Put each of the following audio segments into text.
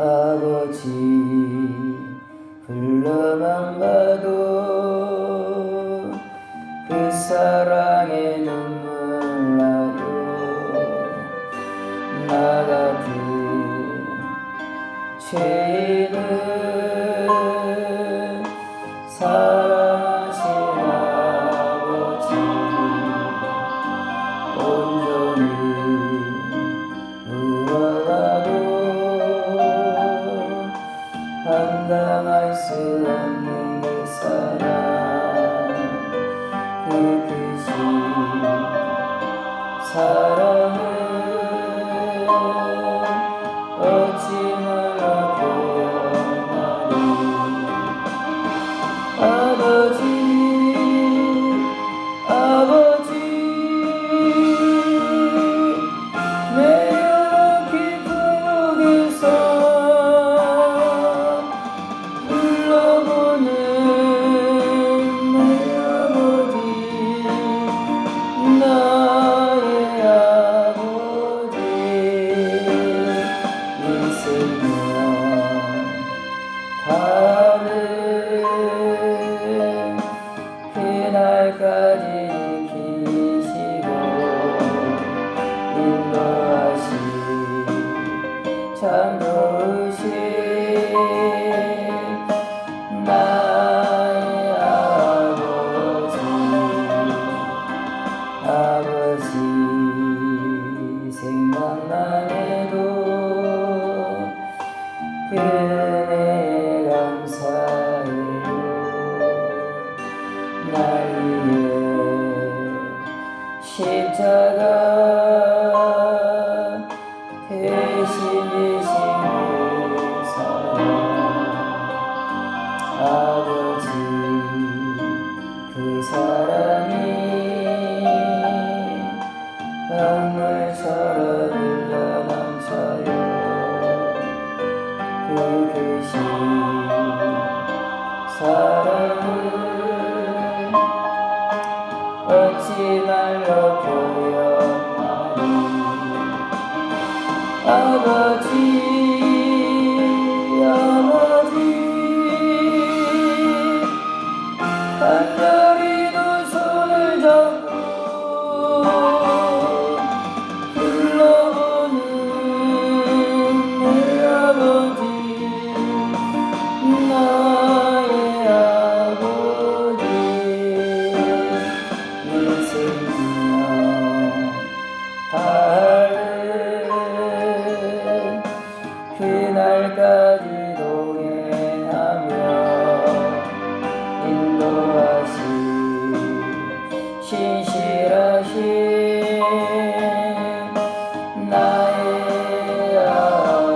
아버지 불러만 봐도 그 사랑에 눈물 나요. 나 같은 죄인을 사랑하신 아버지 온전히 울어가도 감당할 수 없는 그 사랑, 그 크신 사랑을 어찌 말로 표현하리. 아버지 아버지 내 깊은 곳에서 불러보는 내 아버지, 나의 아버지. 인생은 다른 그날까지 지키시고 인도하시 참 좋으신 나의 아버지. 아버지 생각만 해도 그 은혜에 감사해요. 날 위해 십자가 대신 지신 그 사랑. 아버지 그 사랑이 강물처럼 흘러넘쳐요. 그 크신 사랑을 어찌 말로 표현하리. 아버지 아버지 간절히 두 손을 잡고 불러보는 내 아버지, 나의 아버지. 인생이여 다른 그날까지 동행하며 인도하시 신실하신 나의 아버지.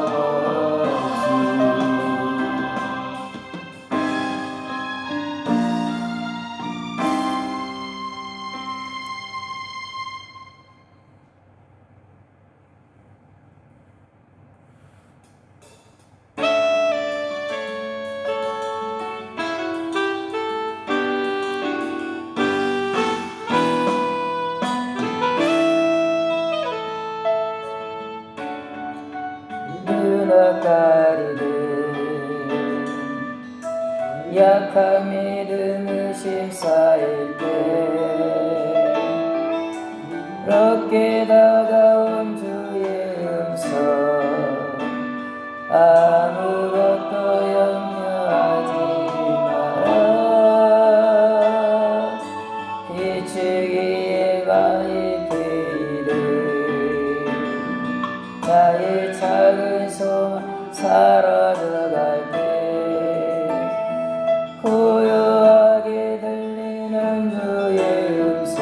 눈앞가리는 약한 믿음 의심 쌓일 때 어렵게 다가온 주의 음성, 아무것도 염려하지 마라. 비추기에 많이 피를 나의 작은 소망 사라져갈 때 고요하게 들리는 주의 음성,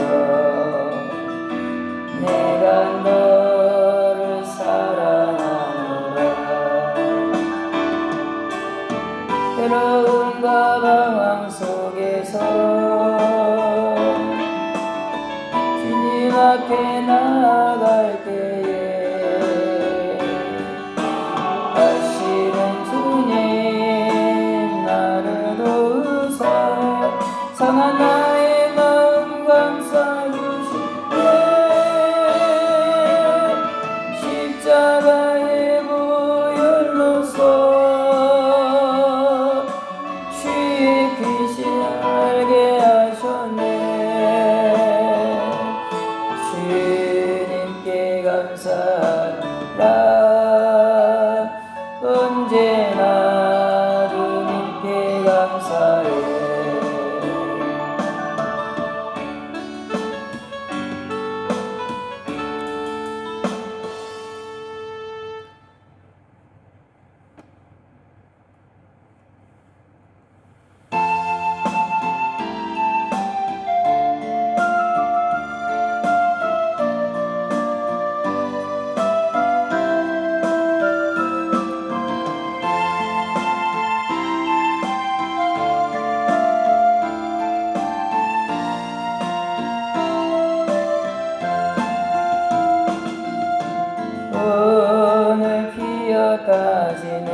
내가 너를 사랑하노라. 괴로움과 방황 속에서 주님 앞에 나아갈 때에 아시는 피었다지는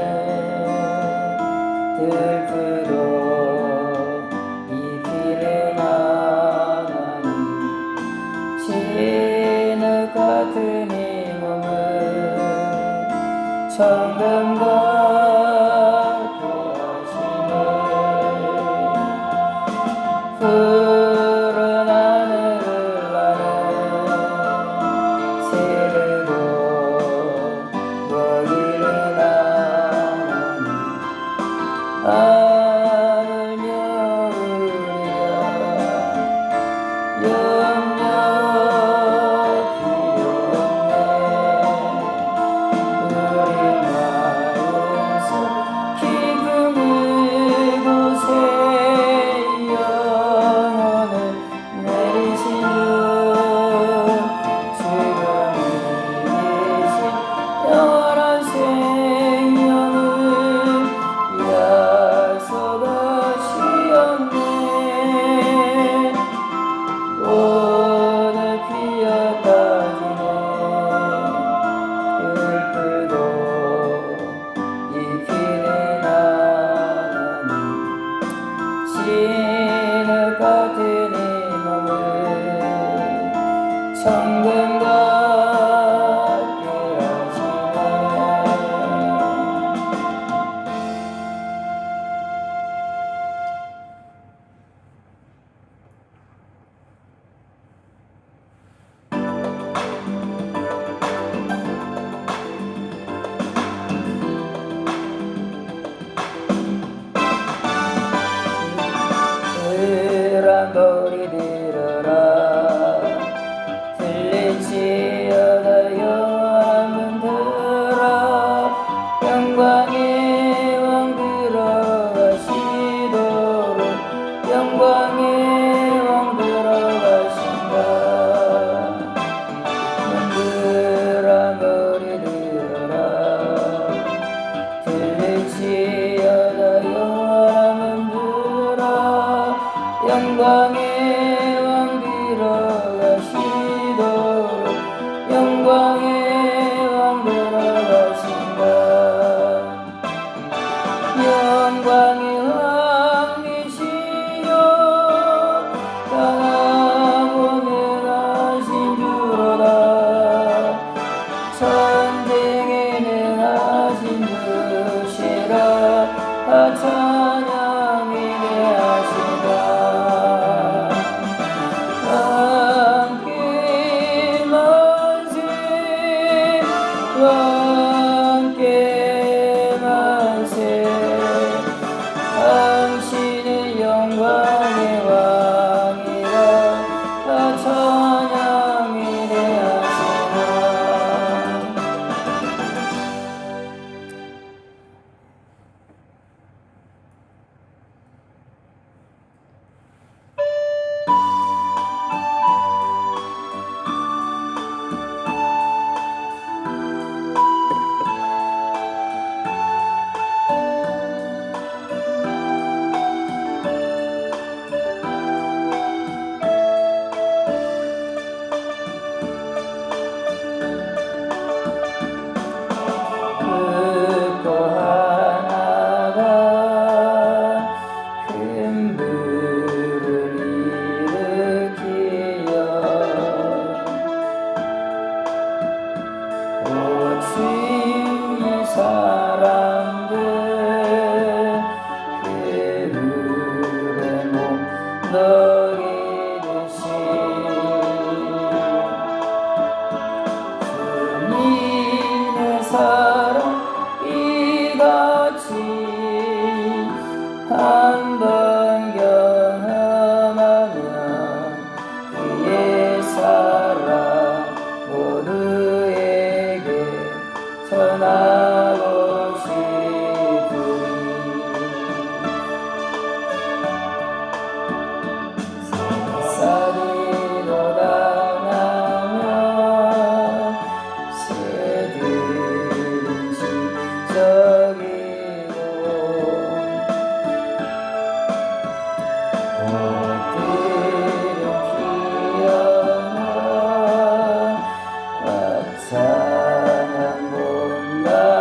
들풀도 잎이는 하나님 진흙 같은 이 몸을 청금 같게 하시네. 푸른 하늘을 나는 새들고 먹이는 하나님 알며 우리가 영영 진흙 같은 이 몸을 청금 같게 하시네. 머리 들어라 들릴지어다 영원한 문들아 영광의 왕 들어가시도록 영광의 왕 들어가신다. 문들아 머리 들어라 들릴지어다 영원한 문들아 영광의 왕 들어가시도록 영광의 왕 들어가신다. 영광의 왕이시여 강하고 능하신 주로다 전쟁에 능하신 주시라 다 찬양이네 하시다. 함께 만세 당신은 영광의 왕이라 다 찬양이네 하시나. 사람들 그들의 몸 너희듯이 주님의 사랑 이같이 한번 경험하면 그의 사랑 모두에게 전하고 싶으니 세상으로 당하면 새들은 지적이고 꽃들은 피어나 찬양 본다.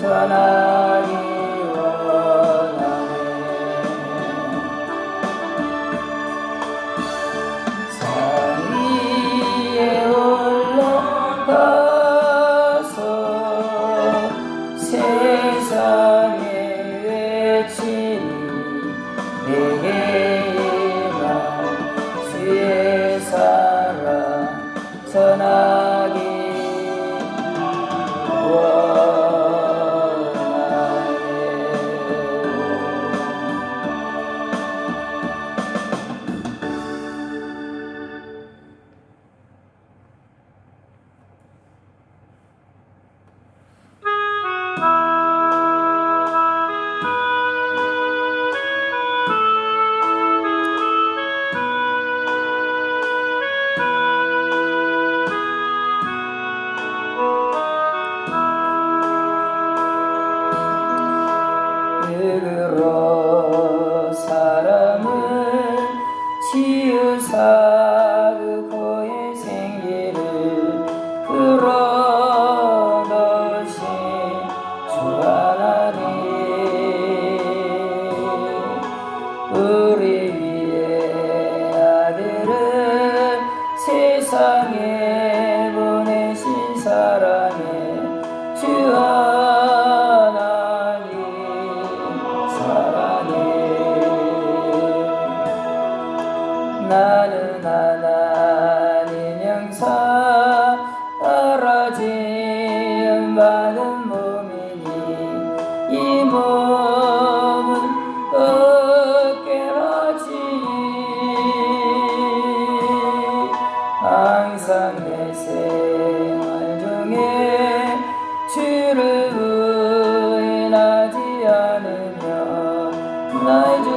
전하기 원하네. 산 위에 올라가서 세상에 외치리. 내게만 주의 사랑 전하기 그로 사람을 치유사 그 거의 생기를 끌어넣으신 주 하나님, 우리 위에 아들을 세상에 보내신 사랑의 주 하나님 사랑해. 나는 하나님 형상 따라 지음받은 몸이니 이 몸은 얻게 하시니 항상 내 생활 중에 주를 부인하지 않으며 나의 주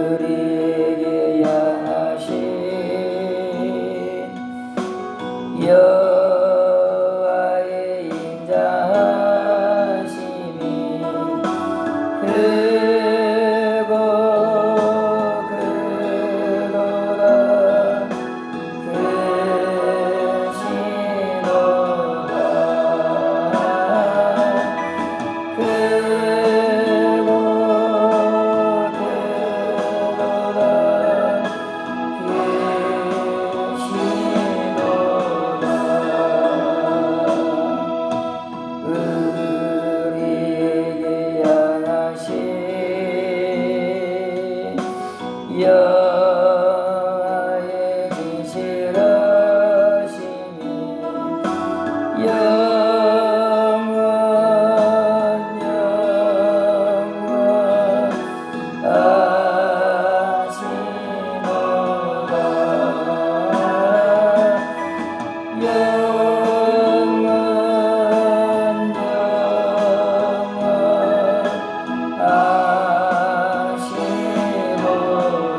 우리에게 향하신 여호와의 인자하심이 크고 크도다 크시도다 여호와의 진실하심이 영원 하시도다. 영원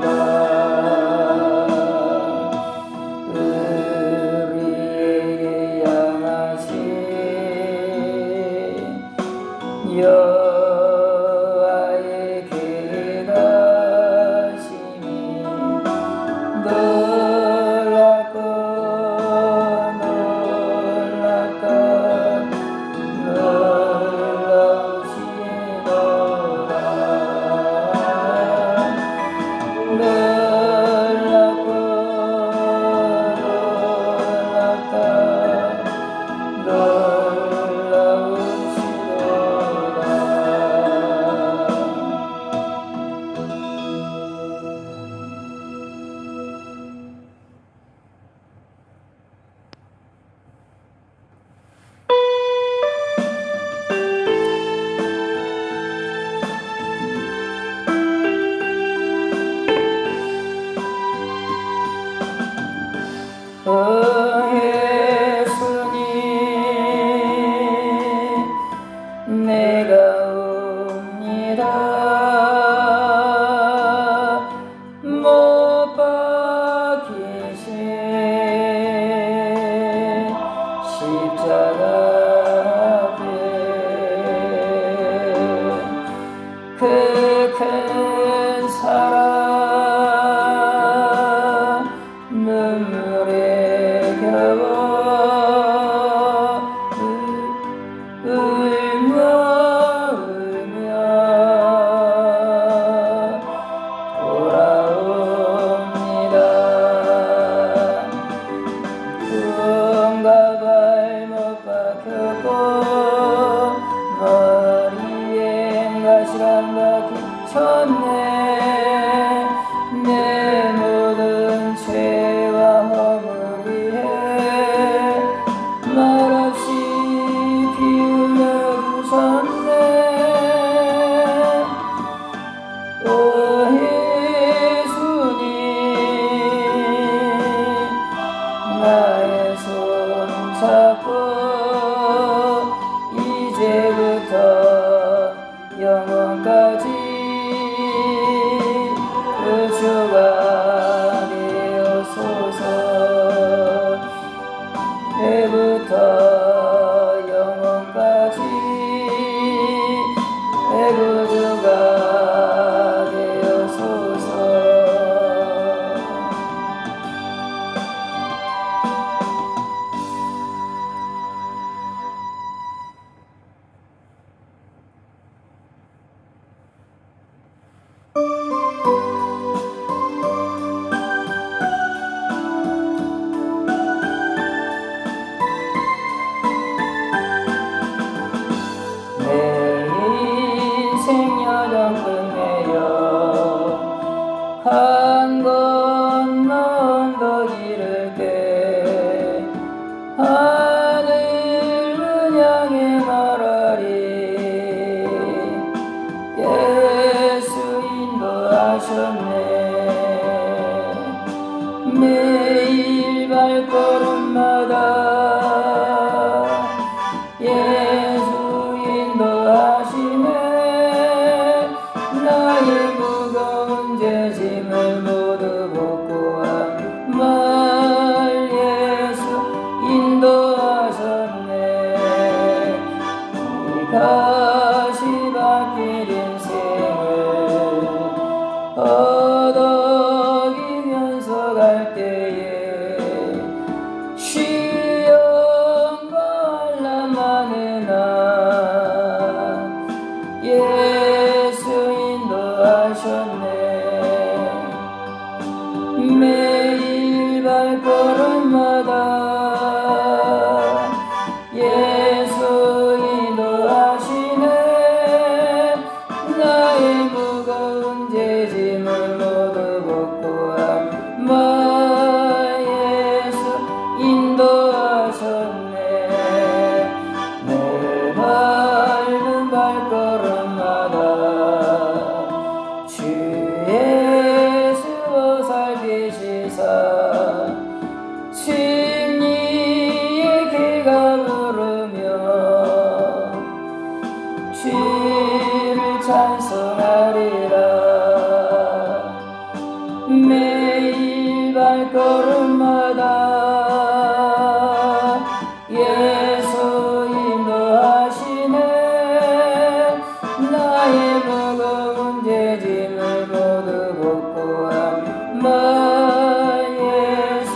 하시도다. 사랑 눈물에 겨워 울며 돌아옵니다. 꿈과 발못 박혔고 머리엔 가시가 박히셨네. 내 모든 죄와 허물 위해 말없이 피 흘려주셨네. 오 예수님 나의 손 잡고 이제부터 영원까지 주가 되어소서. 애부터 영원까지 애구주가 되어소서. 내 인생 여정 끝내요 한 건너 언덕 이를게 하늘을 향해 말하리. 예수 인도하셨네. 매일 발걸음마다 예수 인도하시네. 나의 무거운 죄짐을 모두 벗고 한 말 예수 인도하셨네. 이 가시밭길 인생을 허덕이면서 갈 때에 시험과 환난 많은 날 예수 인도하셨네. 매일 발걸음마다 예수 인도하시네. 나의 무거운 죄짐을 모두 벗고 한 말 예수 인도하셨네. 늘 밟은 발걸음마다 주 예수로 살피시사 승리의 길가 부르며 주를 찬송하리라. 매일 발걸음마다 예수 인도하시네. 나의 무거운 죄짐을 모두 벗고 한 말 예수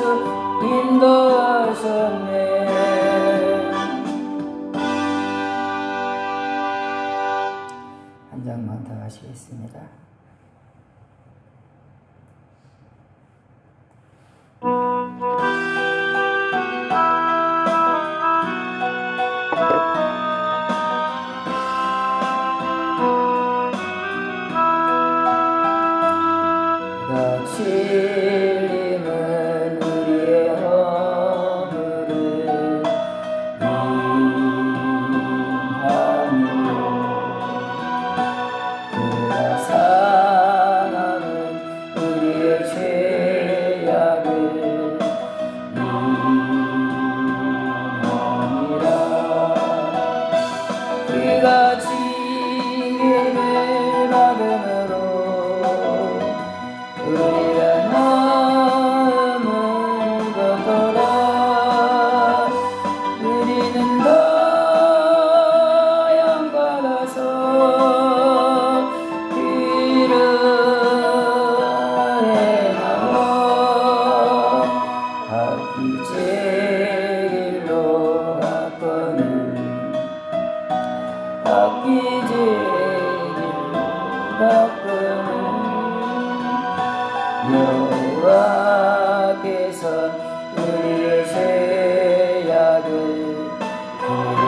인도하셨네. 한 장만 더 하시겠습니다. 진림은 우리의 허물을 인하며 그가 사랑하는 우리의 죄악을 인하니라. 그가 징계를 받음으로 우리가 여호와께서 우리의 죄악을 그에게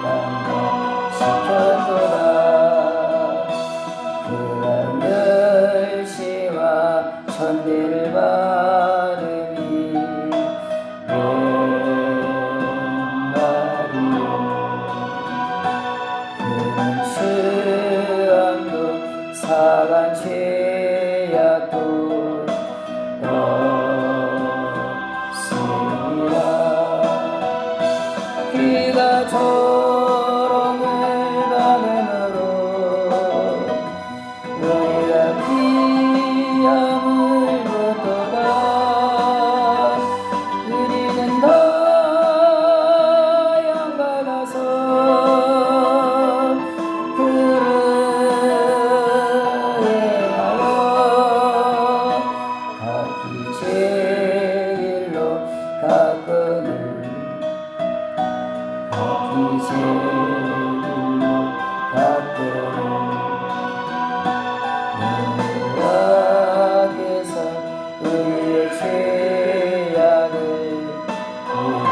담당시켰도다. 그가 멸시와 천대를 받으니 웬 말이요. 그는 죄악도 사간 죄악도 없으리라. 그가 조롱을 받음으로 우리가 귀함을 얻도다. 우리는 더 양받아서 그를 행하여 각기 제 길로 갔거늘. 각기 제 길로 갔거늘. 여호와께서 우리의 죄악을 그에게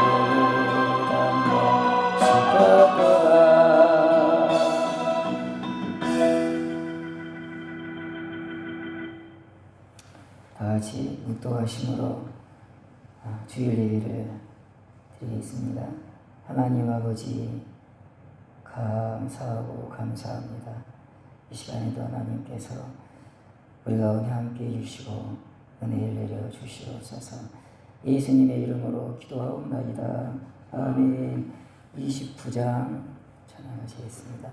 담당시켰도다. 다같이 묵도하심으로 주일 예배를 드리겠습니다. 하나님 아버지, 감사하고 감사합니다. 이 시간에도 하나님께서 우리 가운데 함께 해주시고 은혜를 내려 주시옵소서. 예수님의 이름으로 기도하옵나이다. 아멘. 29장 찬양하시겠습니다.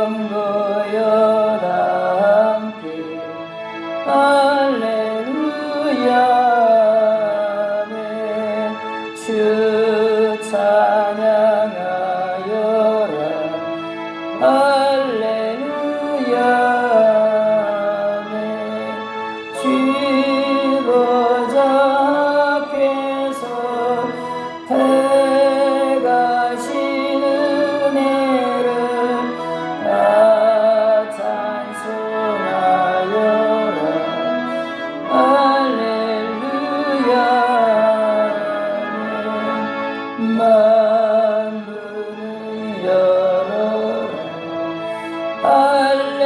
성도여 다 함께 할렐루야. 주 찬양하여라. 할렐루야. 주 보좌 앞에서 대가시는 은혜를 다 찬송하여라. 할렐루야. 만문을 열어라.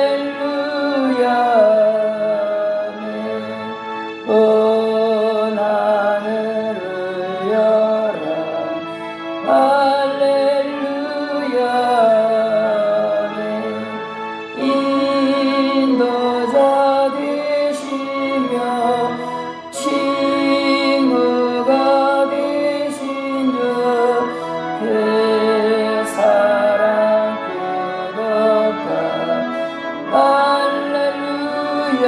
할렐루야. 온 하늘을 열라. 할렐루야. 인도자 되시며 친구가 되신 주 그 사랑 끝없다. 할렐루야.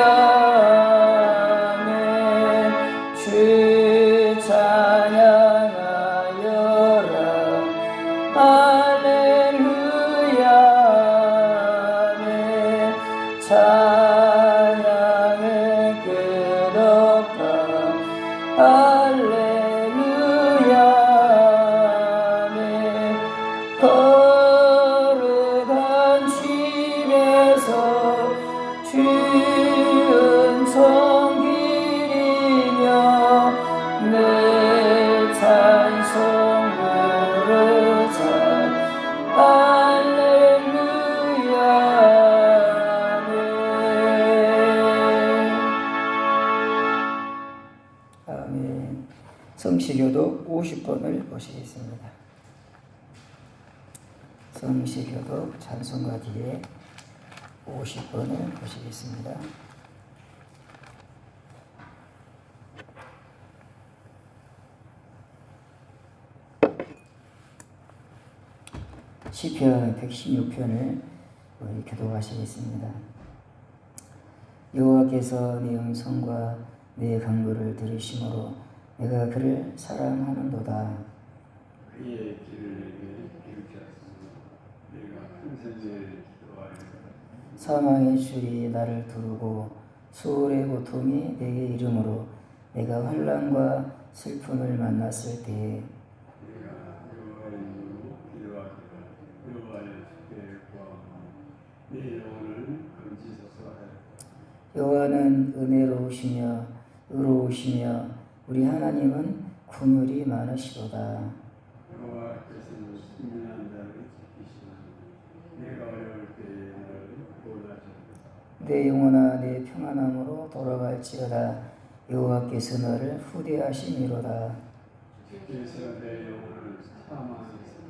주 찬양하여라. 할렐루야. 찬양의 끝없다. 할렐루야. 거룩한 집에서 주은 성기리며 늘 찬송 부르자. 할렐루야. 아멘. 성시교독 50번을 보시겠습니다. 성시교독 찬송가 뒤에 50번을 보시겠습니다. 시편 116편을 우리 교독하시겠습니다. 여호와께서 내 음성과 내 간구를 들으심으로 내가 그를 사랑하는도다. 그의 길을 내게 이르게 하소서. 내가 한세제 기도하리로다. 사망의 줄이 나를 두르고 수월의 고통이 내게 이르므로 내가 환난과 슬픔을 만났을 때에 내가 여호와의 이름으로 기도하기를 여호와의 주께 구하오니 내 영혼을 건지소서 하였다. 여호와는 은혜로우시며 의로우시며 우리 하나님은 긍휼이 많으시도다. 여호와께서는 순전한 자를 지키시나니 내가 어려울 때에 나를 도와주소서. 내 영혼아 내 평안함으로 돌아갈지어다. 여호와께서 너를 후대하심이로다. 주께서 내 영혼을 사망에서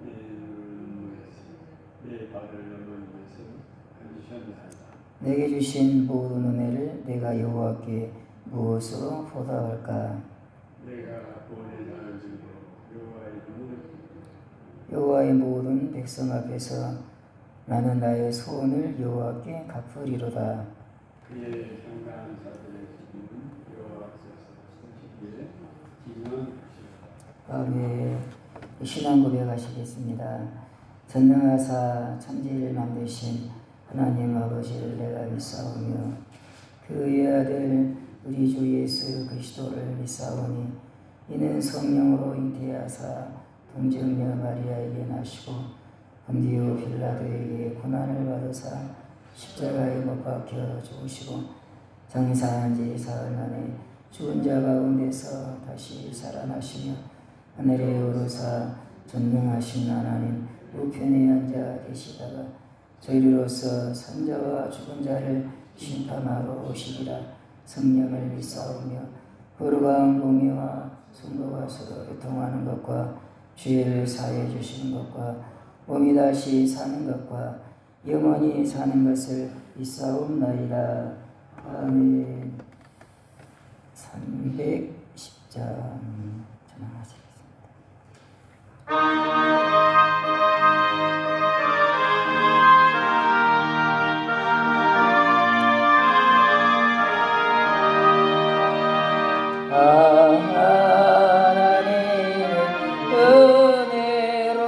내 눈물에서 내 발을 넘어에서 건지셨나이다. 내게 주신 모든 은혜를 내가 여호와께 무엇으로 보답할까? 내가 본의 나를 증거 여호와의 눈을 여호와의 모든 백성 앞에서 나는 나의 소원을 여호와께 갚으리로다. 그의 평강한 자들의 기쁨은 여호와께서 성시기에 기념한 것이다. 네, 신앙 고백하시겠습니다. 전능하사 천지를 만드신 하나님 아버지를 내가 믿사오며 그의 아들 우리 주 예수 그리스도를 믿사오니 이는 성령으로 잉태하사 동정녀 마리아에게 나시고 본디오 빌라도에게 고난을 받으사 십자가에 못 박혀 죽으시고 장사한 지 사흘 만에 죽은 자 가운데서 다시 살아나시며 하늘에 오르사 전능하신 하나님 우편에 앉아 계시다가 저희로서 산자와 죽은 자를 심판하러 오시리라. 성령을 믿사오며 거룩한 공의와 성도가 서로 교통하는 것과 죄를 사해 주시는 것과 몸이 다시 사는 것과 영원히 사는 것을 믿사옵나이다. 아멘. 310장 전하시겠습니다. 하나님의 은혜로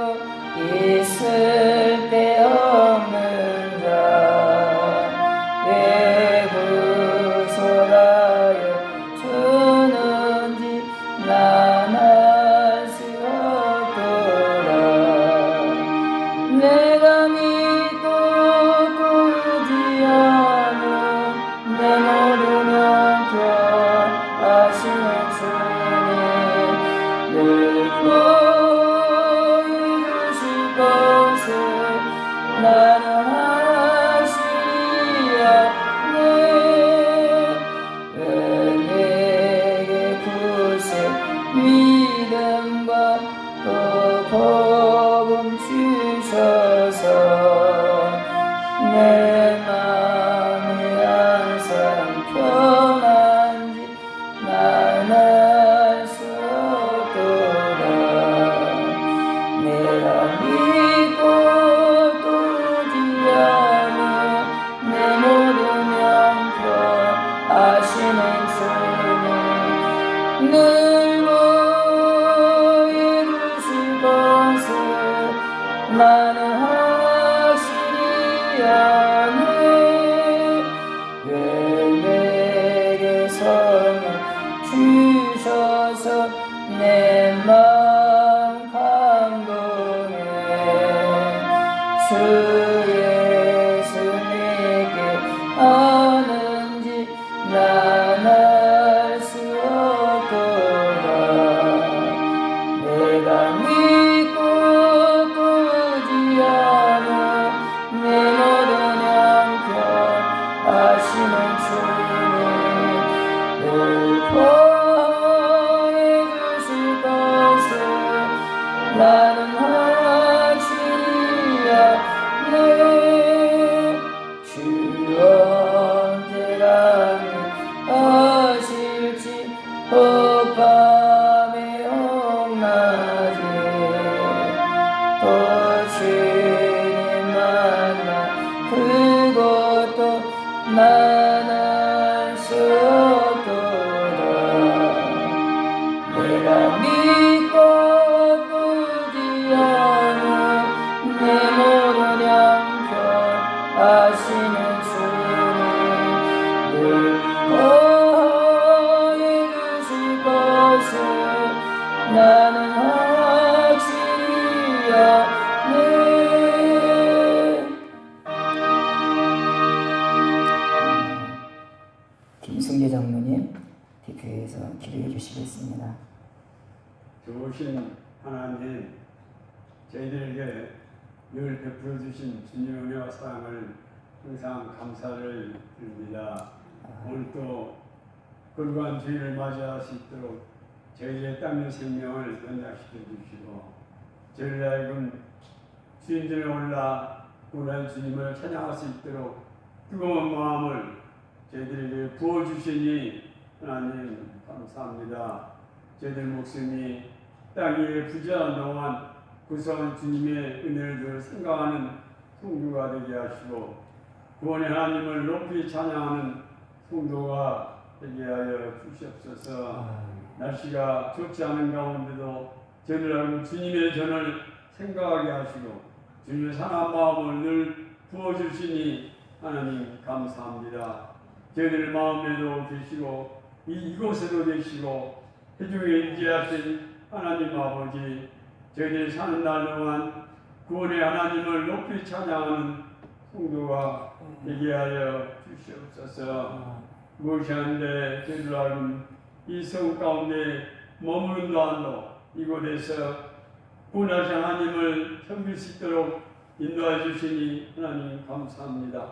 있을 때 없는 자 내 구속하여 주는지 난 알 수 없도다. 내가 믿고 꾸지 않은 내 모든 영혼 하시는 주님 늘 보여주실 것을 나는 하시리야. 왜 내게 굳세 믿음과 또 복음 주셔서 내 맘이 항상 편한지 난 알 수 없도다. 내가 믿고 두지 않은 내 모든 영혼 아시는 주님 늘 보여주실 것을 나는 하시리야. 왜 내게 성을 주셔서 내 마음 감동해. 주 예수 내게 아는지 난 알 수 없도다. 내가 믿고 꾸지 않은 내 모든 형편 아시는 주님 늘 보여주실 것을 나는 하시리야. 주 언제가 하실지 밤에 홍낮에 또 주님 만나 그것도 난 알 수 없도다. 내가 믿고 꾸지 않은 내 모든 형편 아시는 주님 늘 보여주실 것을 나는 확실히 아네. 김승재 장로님 대표해서 기도해 주시겠습니다. 좋으신 하나님, 저희들에게 늘 베풀어 주신 주님의 은혜와 사랑을 항상 감사를 드립니다. 오늘 또 거룩한 주일을 맞이할 수 있도록 저희의 땅의 생명을 연락시켜 주시고 저희를 하여금 주인전에 올라 구원한 주님을 찬양할 수 있도록 뜨거운 마음을 저희들에게 부어주시니 하나님 감사합니다. 저희들 목숨이 땅 위에 부재한 동안 구성한 주님의 은혜를 늘 생각하는 성도가 되게 하시고 구원의 하나님을 높이 찬양하는 성도가 되게 하여 주시옵소서. 날씨가 좋지 않은 가운데도 저희들 주님의 전을 생각하게 하시고 주님의 상한 마음을 늘 부어주시니 하나님 감사합니다. 저희들 마음에도 계시고 이곳에도 계시고 해중에 임재하신 하나님 아버지, 저희들이 사는 날 동안 구원의 하나님을 높이 찬양하는 성도가 되게 하여 주시옵소서. 무엇이한데 저희들 알고 이 성 가운데 머무는 동안도 이곳에서 구원하신 하나님을 섬길 수 있도록 인도해 주시니 하나님 감사합니다.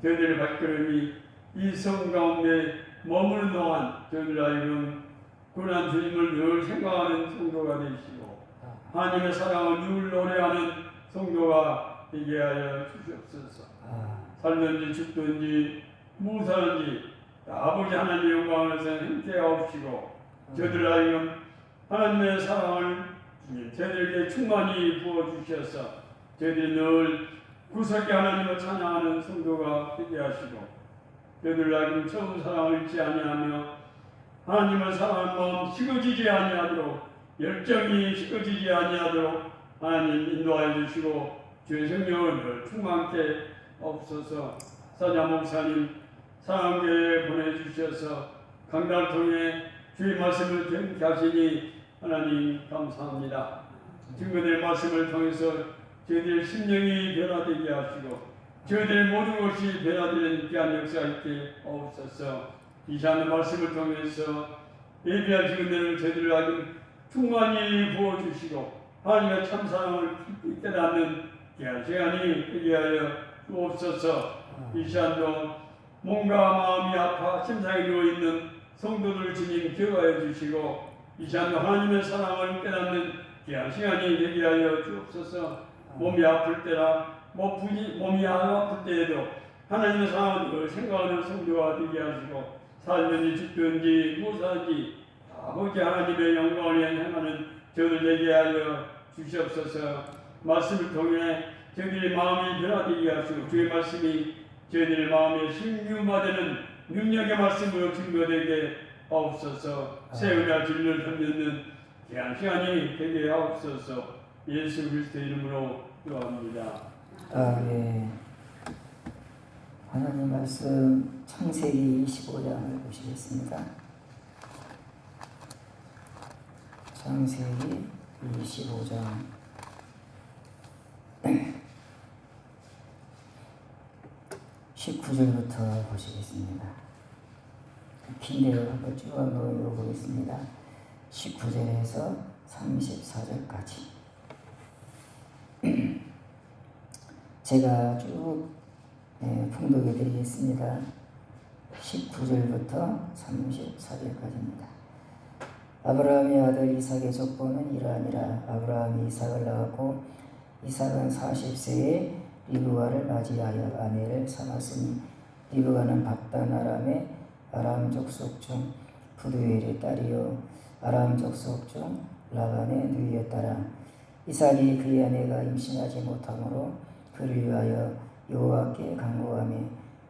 저희들의 발걸음이 이 성 가운데 머무는 동안 저희들 알고 구원한 주님을 늘 생각하는 성도가 되시고 하나님의 사랑을 늘 노래하는 성도가 되게 하여 주시옵소서. 살든지 죽든지 무엇하든지 아버지 하나님의 영광을 행태하옵시고 저희들 하여금 하나님의 사랑을 저희들에게 충만히 부어주셔서 저희들이 늘 구속의 하나님을 찬양하는 성도가 되게 하시고 저희들 하여금 처음 사랑을 잃지 아니하며 하나님을 사랑하는 마음 식어지지 아니하도록 열정이 식어지지 아니하도록 하나님 인도하여 주시고 주의 성령을 늘 충만케 없어서 사자 목사님 사랑교회에 보내주셔서 강단을 통해 주의 말씀을 듣게 하시니 하나님 감사합니다. 증거된 말씀을 통해서 저희들의 심령이 변화되게 하시고 저희들의 모든 것이 변화되는 귀한 역사 있게 없어서 이 시간 말씀을 통해서 예비한 증거들을 저희들 하여금 충만히 부어주시고 하나님의 참사랑을 깊이 깨닫는 귀한 시간이 되게 하여 주옵소서. 이 시간도 몸과 마음이 아파 심상에 누워있는 성도들 주님 기억하여 주시고 이 시간도 하나님의 사랑을 깨닫는 귀한 시간이 되게 하여 주옵소서. 몸이 아플 때나 몸이 아플 때에도 하나님의 사랑을 생각하는 성도가 되게 하시고 살든지 죽든지 무엇하든지 아버지 하나님의 영광을 행하는 저들 되게 하여 주시옵소서. 말씀을 통해 저희들의 마음이 변화되게 하시고 주의 말씀이 저희들의 마음에 신규화되는 능력의 말씀으로 증거되게 하옵소서. 새 은혜와 진리를 섬기는 귀한 시간이 되게 하옵소서. 예수 그리스도의 이름으로 기도합니다. 네. 하나님 말씀 창세기 25장을 보시겠습니다. 창세기 25장 19절부터 보시겠습니다. 긴데요. 한번 쭉 한번 읽어보겠습니다. 19절에서 34절까지 제가 쭉 봉독해 드리겠습니다. 19절부터 34절까지입니다. 아브라함의 아들 이삭의 족보는 이러하니라. 아브라함이 이삭을 낳았고 이삭은 40세에 리브가를 맞이하여 아내를 삼았으니 리브가는 밧단 아람의 아람 족속 중 부두엘의 딸이요 아람 족속 중 라반의 누이였더라. 이삭이 그의 아내가 임신하지 못하므로 그를 위하여 여호와께 간구하며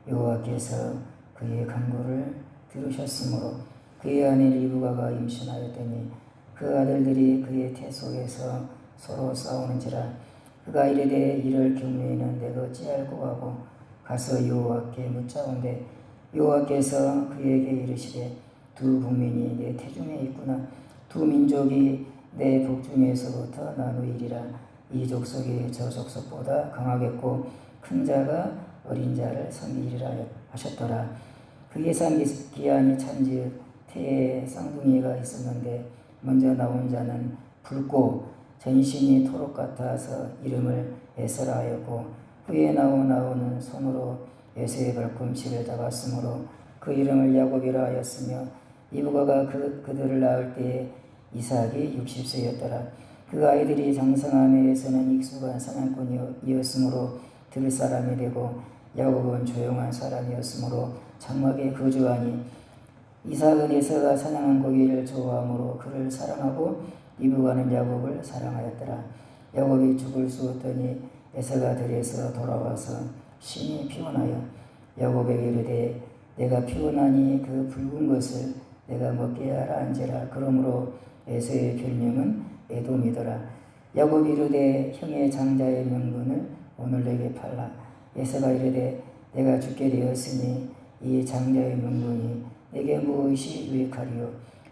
여호와께서 그의 간구를 들으셨으므로 그의 아내 리브가가 임신하였더니 그 아들들이 그의 태 속에서 서로 싸우는지라. 그가 이르되 이럴 경우에는 내가 어찌할꼬 하고 가서 여호와께 묻자온대 여호와께서 그에게 이르시되 두 국민이 내 태중에 있구나. 두 민족이 내 복중에서부터 나누이리라. 이 족속이 저 족속보다 강하겠고 큰 자가 어린 자를 섬기리라 하셨더라. 그 예상 기한이 찬즉 태에 쌍둥이가 있었는데 먼저 나온 자는 붉고 전신이 토록 같아서 이름을 에서라 하였고 후에 나오는 손으로 에서의 발꿈치를 잡았으므로 그 이름을 야곱이라 하였으며 이브가가 그들을 낳을 때에 이삭이 60세였더라. 그 아이들이 장성함에서는 익숙한 사냥꾼이었으므로 들을 사람이 되고 야곱은 조용한 사람이었으므로 장막에 거주하니 이삭은 에서가 사냥한 고기를 좋아하므로 그를 사랑하고 이브가는 야곱을 사랑하였더라. 야곱이 죽을 수 없더니 에서가 들에서 돌아와서 심히 피곤하여 야곱에게 이르되 내가 피곤하니 그 붉은 것을 내가 먹게 하라 한지라. 그러므로 에서의 별명은 에돔이더라. 야곱이 이르되 형의 장자의 명분을 오늘 내게 팔라. 에서가 이르되 내가 죽게 되었으니 이 장자의 명분이 내게 무엇이 유익하리요.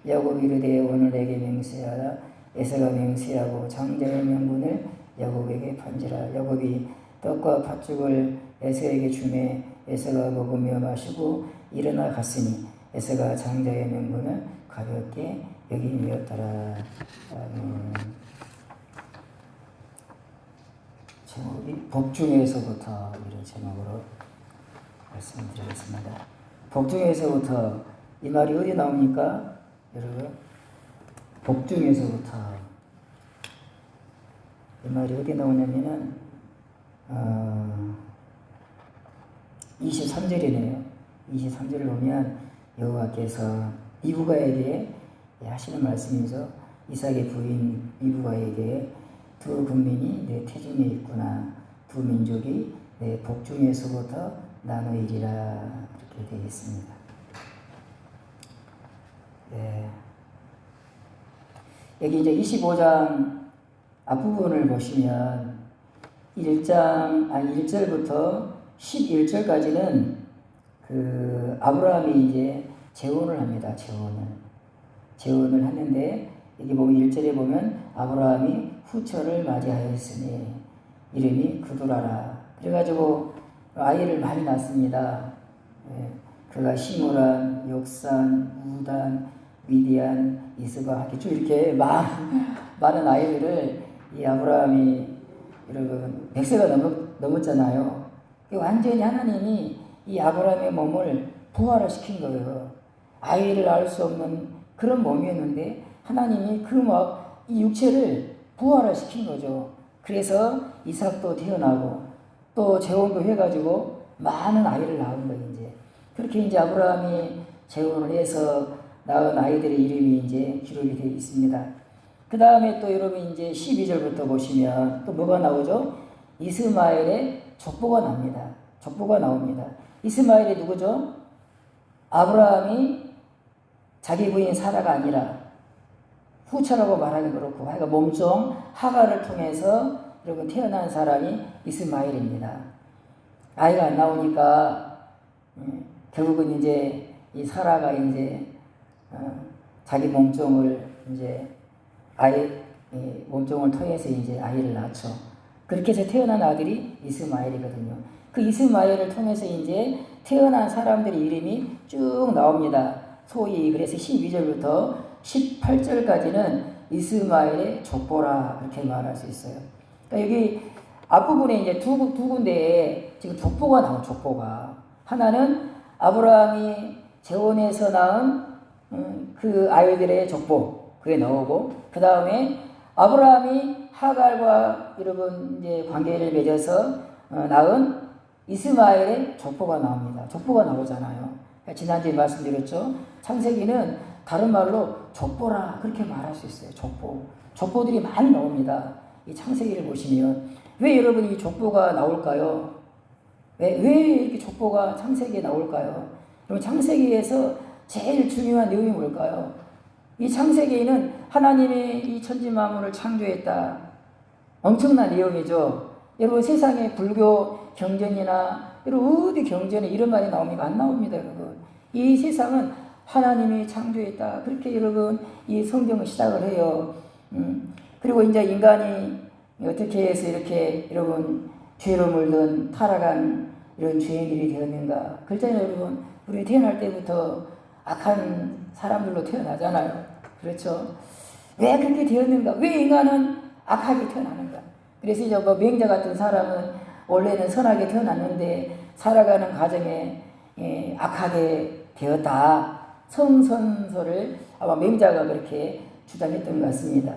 야곱이 이르되 오늘 내게 맹세하라. 에서가 맹세하고 장자의 명분을 야곱에게 판지라. 야곱이 떡과 팥죽을 에서에게 주매 에서가 먹으며 마시고 일어나 갔으니 에서가 장자의 명분을 가볍게 여김이었더라. 제목이 복중에서부터 이런 제목으로 말씀드리겠습니다. 복중에서부터 이 말이 어디 나옵니까? 여러분, 복중에서부터 이 말이 어디 나오냐면은 23절이네요. 23절을 보면 여호와께서 이브가에게 하시는 말씀이죠. 이삭의 부인 이브가에게 두 국민이 내 태중에 있구나. 두 민족이 내 복중에서부터 나누이리라. 이렇게 되어 있습니다. 네. 여기 이제 25장 앞부분을 보시면 1절부터 11절까지는 그 아브라함이 이제 재혼을 합니다. 재혼을 하는데 여기 보면 1절에 보면 아브라함이 후처를 맞이하였으니 이름이 그두라라. 그래가지고 아이를 많이 낳습니다. 그가 시므란, 역산, 우단, 미디안, 이스바 쭉 이렇게 많은 아이들을 이 아브라함이 여러분 100세가 넘었잖아요. 완전히 하나님이 이 아브라함의 몸을 부활시킨 거예요. 아이를 낳을 수 없는 그런 몸이었는데 하나님이 이 육체를 부활시킨 거죠. 그래서 이삭도 태어나고 또 재혼도 해가지고 많은 아이를 낳은 거예요. 이제 그렇게 이제 아브라함이 재혼을 해서 낳은 아이들의 이름이 이제 기록이 되어 있습니다. 그 다음에 또 여러분 이제 12절부터 보시면 또 뭐가 나오죠? 이스마엘의 족보가 나옵니다. 이스마엘이 누구죠? 아브라함이 자기 부인 사라가 아니라 후처라고 말하기 그렇고 하여간 몸종 하가를 통해서 여러분 태어난 사람이 이스마엘입니다. 아이가 안 나오니까 결국은 이제 이 사라가 이제 자기 몸종을 이제 몸종을 통해서 이제 아이를 낳죠. 그렇게 해서 태어난 아들이 이스마엘이거든요. 그 이스마엘을 통해서 이제 태어난 사람들의 이름이 쭉 나옵니다. 소위 그래서 12절부터 18절까지는 이스마엘의 족보라 그렇게 말할 수 있어요. 그러니까 여기 앞부분에 이제 두 군데에 지금 족보가 나와요. 족보가 하나는 아브라함이 재혼해서 낳은 그 아이들의 족보 그게 나오고 그 다음에 아브라함이 하갈과 여러분 이제 관계를 맺어서 낳은 이스마엘의 족보가 나옵니다. 족보가 나오잖아요. 지난주에 말씀드렸죠. 창세기는 다른 말로 족보라 그렇게 말할 수 있어요. 족보들이 많이 나옵니다. 이 창세기를 보시면 왜 여러분 이 족보가 나올까요? 왜 이렇게 족보가 창세기에 나올까요? 그럼 창세기에서 제일 중요한 내용이 뭘까요? 이 창세기에는 하나님이 이 천지 만물을 창조했다. 엄청난 내용이죠. 여러분 세상에 불교 경전이나 여러분 어디 경전에 이런 말이 나옵니까? 안 나옵니다, 여러분. 이 세상은 하나님이 창조했다. 그렇게 여러분 이 성경을 시작을 해요. 그리고 이제 인간이 어떻게 해서 이렇게 여러분 죄로 물든 타락한 이런 죄인들이 되었는가. 그렇잖아요 여러분. 우리 태어날 때부터 악한 사람들로 태어나잖아요. 그렇죠? 왜 그렇게 되었는가? 왜 인간은 악하게 태어나는가? 그래서 이제 뭐 맹자 같은 사람은 원래는 선하게 태어났는데 살아가는 과정에 악하게 되었다. 성선설을 아마 맹자가 그렇게 주장했던 것 같습니다.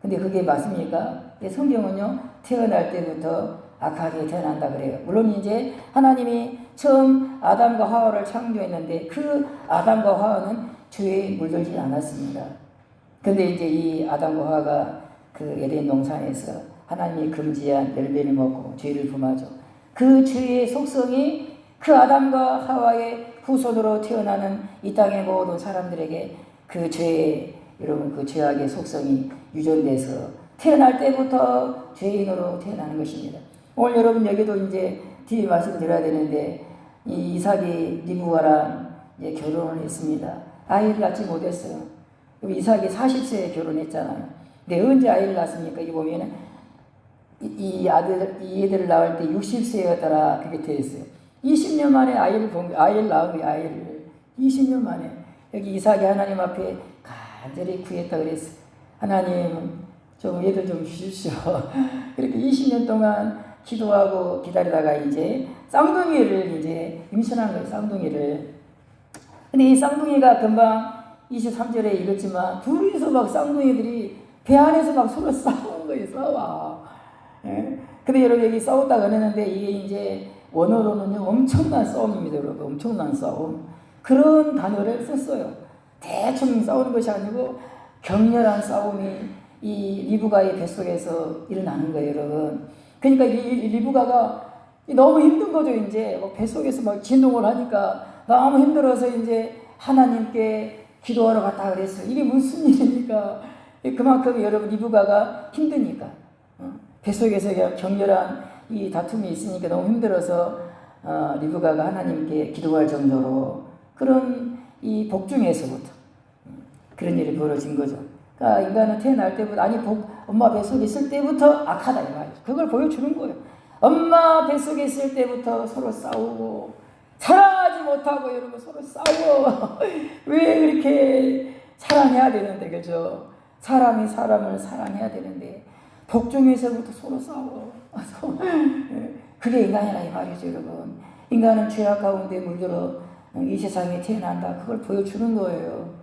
근데 그게 맞습니까? 성경은요, 태어날 때부터 악하게 태어난다 그래요. 물론 이제 하나님이 처음 아담과 하와를 창조했는데 그 아담과 하와는 죄에 물들지 않았습니다. 근데 이제 이 아담과 하와가 그 에덴 동산에서 하나님이 금지한 열매를 먹고 죄를 범하죠. 그 죄의 속성이 그 아담과 하와의 후손으로 태어나는 이 땅의 모든 사람들에게 그 죄의 여러분 그 죄악의 속성이 유전돼서 태어날 때부터 죄인으로 태어나는 것입니다. 오늘 여러분 여기도 이제 뒤에 말씀드려야 되는데 이 이삭이 리브가랑 이제 결혼을 했습니다. 아이를 낳지 못했어요. 이삭이 40세에 결혼했잖아요. 근데 언제 아이를 낳습니까? 이게 보면은 이 애들을 낳을 때 60세였더라 그렇게 되어 있어요. 20년 만에 아이를 낳은 거예요. 아이를 20년 만에 여기 이삭이 하나님 앞에 간절히 구했다 그랬어요. 하나님 좀 얘들 좀 주십시오. 이렇게 20년 동안 기도하고 기다리다가 이제 쌍둥이를 이제 임신한 거예요. 쌍둥이를. 근데 이 쌍둥이가 금방 23절에 읽었지만 둘이서 막 쌍둥이들이 배 안에서 막 서로 싸우는 거예요. 싸워. 예? 근데 여러분 여기 싸웠다 그랬는데 이게 이제 원어로는요 엄청난 싸움입니다. 여러분 엄청난 싸움. 그런 단어를 썼어요. 대충 싸우는 것이 아니고 격렬한 싸움이 이 리브가의 뱃속에서 일어나는 거예요, 여러분. 그러니까 이 리브가가 너무 힘든 거죠, 이제. 뱃속에서 막 진동을 하니까 너무 힘들어서 이제 하나님께 기도하러 갔다 그랬어요. 이게 무슨 일입니까? 그만큼 여러분 리브가가 힘드니까. 뱃속에서 격렬한 이 다툼이 있으니까 너무 힘들어서 리브가가 하나님께 기도할 정도로 그런 이 복중에서부터 그런 일이 벌어진 거죠. 그러니까 인간은 태어날 때부터 엄마 뱃속에 있을 때부터 악하다 이 말이죠. 그걸 보여주는 거예요. 엄마 뱃속에 있을 때부터 서로 싸우고 사랑하지 못하고 여러분 서로 싸워. 왜 그렇게 사랑해야 되는데 그죠? 사람이 사람을 사랑해야 되는데 복중에서부터 서로 싸워. 그게 인간이라 이 말이죠 여러분. 인간은 죄악 가운데 물들어 이 세상에 태어난다. 그걸 보여주는 거예요.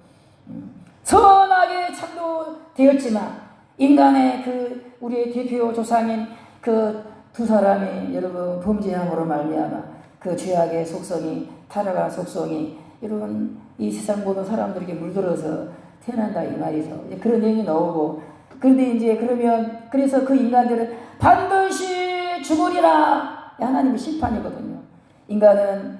선하게 창조되었지만 인간의 그 우리의 대표 조상인 그 두 사람이 여러분 범죄함으로 말미암아 그 죄악의 속성이 타락한 속성이 여러분 이 세상 모든 사람들에게 물들어서 태어난다 이 말이죠. 그런 내용이 나오고 그런데 이제 그래서 그 인간들은 반드시 죽으리라. 하나님의 심판이거든요. 인간은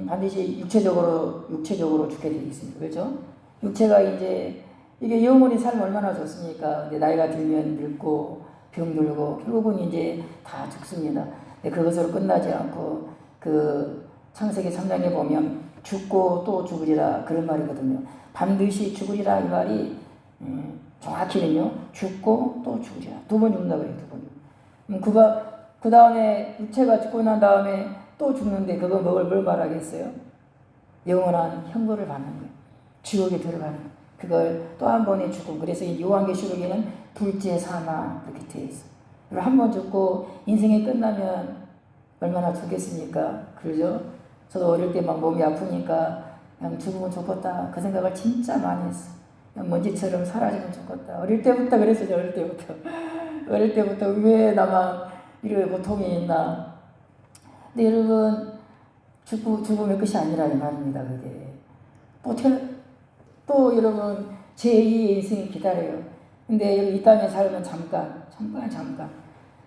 반드시 육체적으로 죽게 되어 있습니다. 그렇죠? 육체가 이제 이게 영원히 살면 얼마나 좋습니까? 근데 나이가 들면 늙고 병들고 결국은 이제 다 죽습니다. 근데 그것으로 끝나지 않고 그 창세기 3장에 보면 죽고 또 죽으리라 그런 말이거든요. 반드시 죽으리라 이 말이 정확히는요 죽고 또 죽으리라 두 번 죽는다 그래요. 두 번. 그 다음에 육체가 죽고 난 다음에 또 죽는데 그거 뭘 말하겠어요? 영원한 형벌을 받는 거예요. 지옥에 들어가는 거예요. 그걸 또 한 번에 죽고 그래서 이 요한계시록에는 둘째 사망 그렇게 되어 있어요. 한 번 죽고 인생이 끝나면 얼마나 좋겠습니까? 그러죠? 저도 어릴 때 막 몸이 아프니까 그냥 죽으면 좋겠다 그 생각을 진짜 많이 했어요. 그냥 먼지처럼 사라지면 좋겠다. 어릴 때부터 그랬어요. 어릴 때부터 왜 나만 이런 고통이 있나. 근데 여러분 죽으면 끝이 아니라 이 말입니다. 그게 또 여러분 제2의 인생이 기다려요. 근데 이 땅에 살면 잠깐.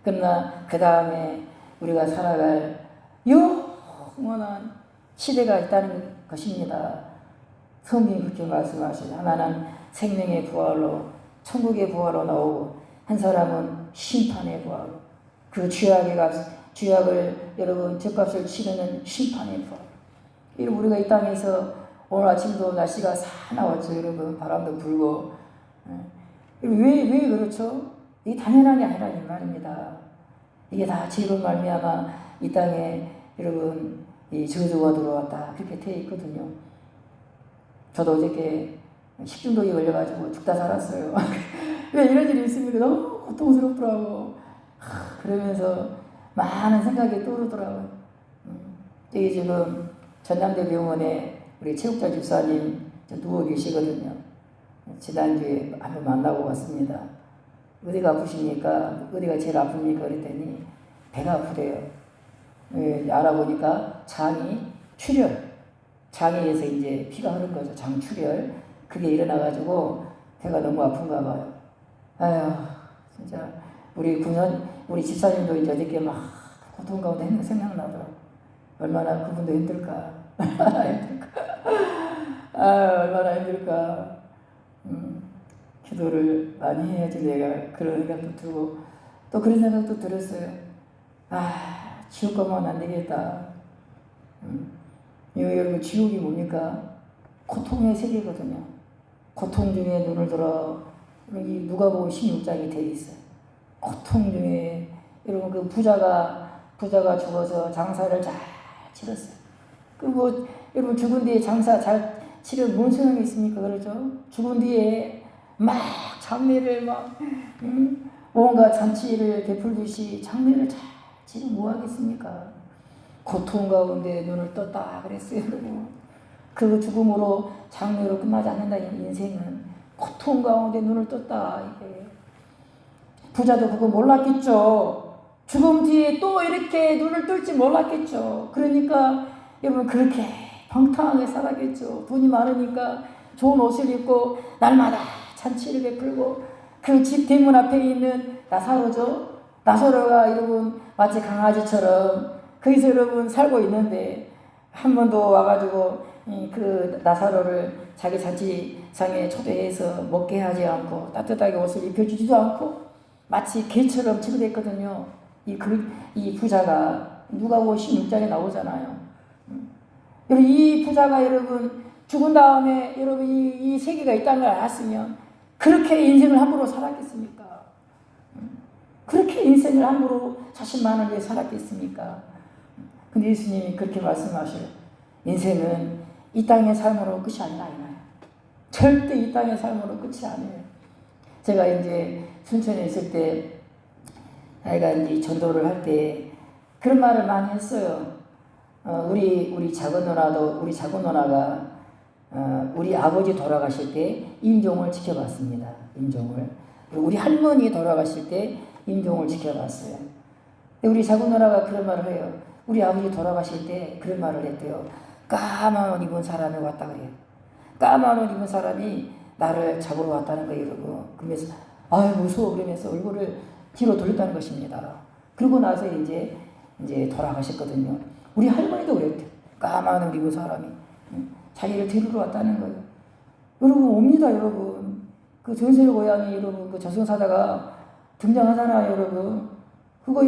그러나 그 다음에 우리가 살아갈 영원한 시대가 있다는 것입니다. 성경이 그렇게 말씀하시죠. 하나는 생명의 부활로 천국의 부활로 나오고 한 사람은 심판의 부활로 그 죄악을 여러분 죗값을 치르는 심판의 부활. 우리가 이 땅에서 오늘 아침도 날씨가 사나웠죠, 여러분. 바람도 불고. 왜 그렇죠? 이게 당연한 게 아니라 이 말입니다. 이게 다 죄로 말미암아 이 땅에 여러분 이 저주가 들어왔다 그렇게 되어 있거든요. 저도 어저께 식중독에 걸려가지고 죽다 살았어요. 왜 이런 일이 있습니까? 너무 고통스럽더라고. 그러면서 많은 생각이 떠오르더라고요. 여기 지금 전남대 병원에 우리 최욱자 집사님 누워 계시거든요. 지난주에 한번 만나고 왔습니다. 어디가 아프십니까? 어디가 제일 아픕니까? 그랬더니 배가 아프대요. 알아보니까 출혈. 장에서 이제 피가 흐른 거죠. 장출혈. 그게 일어나가지고 배가 너무 아픈가 봐요. 아휴, 진짜 우리 집사님도 이제 어저께 막 고통 가운데 생각나더라고. 얼마나 그분도 힘들까. 얼마나 힘들까. 기도를 많이 해야지 내가 그런 생각도 들고 또 그런 생각도 들었어요. 지옥 가면 안 되겠다. 여러분 지옥이 뭡니까? 고통의 세계거든요. 고통 중에 눈을 들어 여기 누가복음 16장이 되어 있어요. 고통 중에 여러분 그 부자가 죽어서 장사를 잘 치렀어요. 그리고 여러분 죽은 뒤에 장사 잘 치른 뭔 소용이 있습니까? 그렇죠? 죽은 뒤에 막 장례를 뭔가 잔치를 베풀듯이 장례를 잘 치르면 뭐 하겠습니까? 고통 가운데 눈을 떴다 그랬어요, 여러분. 그 죽음으로 장례로 끝나지 않는다. 인생은 고통 가운데 눈을 떴다. 이게 부자도 그거 몰랐겠죠. 죽음 뒤에 또 이렇게 눈을 뜰지 몰랐겠죠. 그러니까 여러분 그렇게 방탕하게 살았겠죠. 돈이 많으니까 좋은 옷을 입고 날마다 잔치를 베풀고 그 집 대문 앞에 있는 나사로죠. 나사로가 여러분 마치 강아지처럼 거기서 여러분 살고 있는데 한 번도 와가지고 그 나사로를 자기 잔치상에 초대해서 먹게 하지 않고 따뜻하게 옷을 입혀주지도 않고 마치 개처럼 취급했거든요. 이 부자가 누가복음 16장에 나오잖아요. 이 부자가 여러분 죽은 다음에 여러분 이 세계가 있다는 걸 알았으면 그렇게 인생을 함부로 살았겠습니까? 그렇게 인생을 함부로 자신만을 위해 살았겠습니까? 근데 예수님이 그렇게 말씀하셔요. 인생은 이 땅의 삶으로 끝이 아니라 이거예요. 절대 이 땅의 삶으로 끝이 아니에요. 제가 이제 순천에 있을 때 아이가 이제 전도를 할 때 그런 말을 많이 했어요. 우리 작은 누나가 우리 아버지 돌아가실 때 임종을 지켜봤습니다. 임종을. 그리고 우리 할머니 돌아가실 때 임종을 지켜봤어요. 우리 작은 누나가 그런 말을 해요. 우리 아버지 돌아가실 때 그런 말을 했대요. 까만 옷 입은 사람이 왔다 그래요. 까만 옷 입은 사람이 나를 잡으러 왔다는 거예요, 여러분. 그러면서 무서워 그러면서 얼굴을 뒤로 돌렸다는 것입니다. 그러고 나서 이제 돌아가셨거든요. 우리 할머니도 그랬대요. 까만 옷 입은 사람이 자기를 데리러 왔다는 거예요. 여러분 옵니다, 여러분. 그 전설의 고향이 여러분 그 저승사자가 등장하잖아요, 여러분. 그거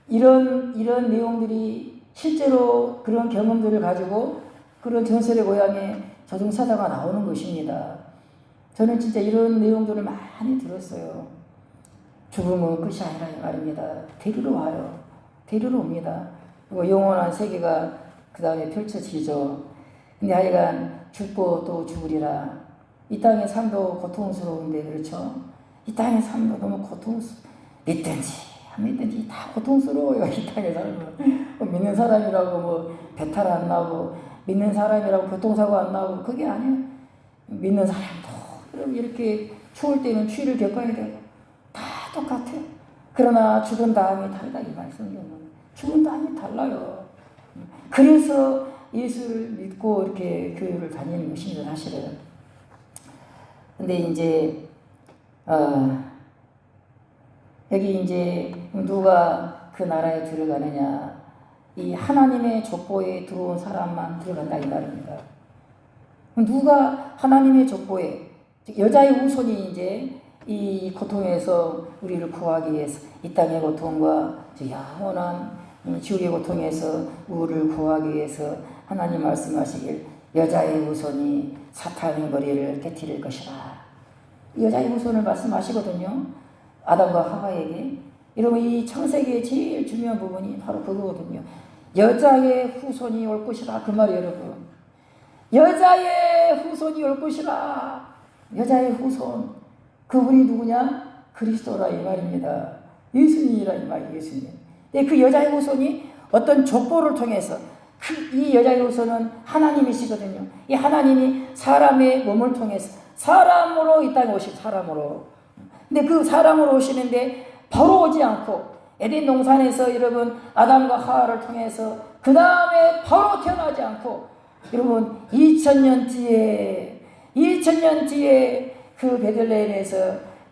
이런 내용들이 실제로 그런 경험들을 가지고 그런 전설의 고향에 저승사자가 나오는 것입니다. 저는 진짜 이런 내용들을 많이 들었어요. 죽음은 끝이 아니라 이 말입니다. 데리러 와요. 데리러 옵니다. 그리고 영원한 세계가 그 다음에 펼쳐지죠. 근데 하여간 죽고 또 죽으리라. 이 땅의 삶도 고통스러운데 그렇죠? 이 땅의 삶도 너무 믿든지 안 믿든지 다 고통스러워요. 이 땅의 삶은. 믿는 사람이라고 배탈 안 나고 믿는 사람이라고 교통사고 안 나고 그게 아니에요. 믿는 사람도 이렇게 추울 때는 추위를 겪어야 되고 다 똑같아요. 그러나 죽은 다음이 다르다 이 말씀이에요. 죽은 다음이 달라요. 그래서 예수를 믿고 이렇게 교회를 다니는 것입니다, 사실은. 근데 이제 여기 이제 누가 그 나라에 들어가느냐, 이 하나님의 족보에 들어온 사람만 들어간다 이 말입니다. 누가 하나님의 족보에, 여자의 후손이 이제 이 고통에서 우리를 구하기 위해서 이 땅의 고통과 영원한 지옥의 고통에서 우리를 구하기 위해서 하나님 말씀하시길 여자의 후손이 사탄의 머리를 깨트릴 것이라. 여자의 후손을 말씀하시거든요. 아담과 하와에게. 여러분 이 창세기의 제일 중요한 부분이 바로 그거거든요. 여자의 후손이 올 것이라 그 말이에요 여러분. 여자의 후손이 올 것이라. 여자의 후손. 그분이 누구냐? 그리스도라 이 말입니다. 예수님이라 이 말이에요. 예수님. 근데 그 여자의 후손이 어떤 족보를 통해서 이 여자의 후손은 하나님이시거든요. 이 하나님이 사람의 몸을 통해서 사람으로 이 땅에 오신 사람으로. 근데 그 사람으로 오시는데 바로 오지 않고 에덴 동산에서 여러분 아담과 하와를 통해서 그 다음에 바로 태어나지 않고 여러분 2000년 뒤에 그 베들레헴에서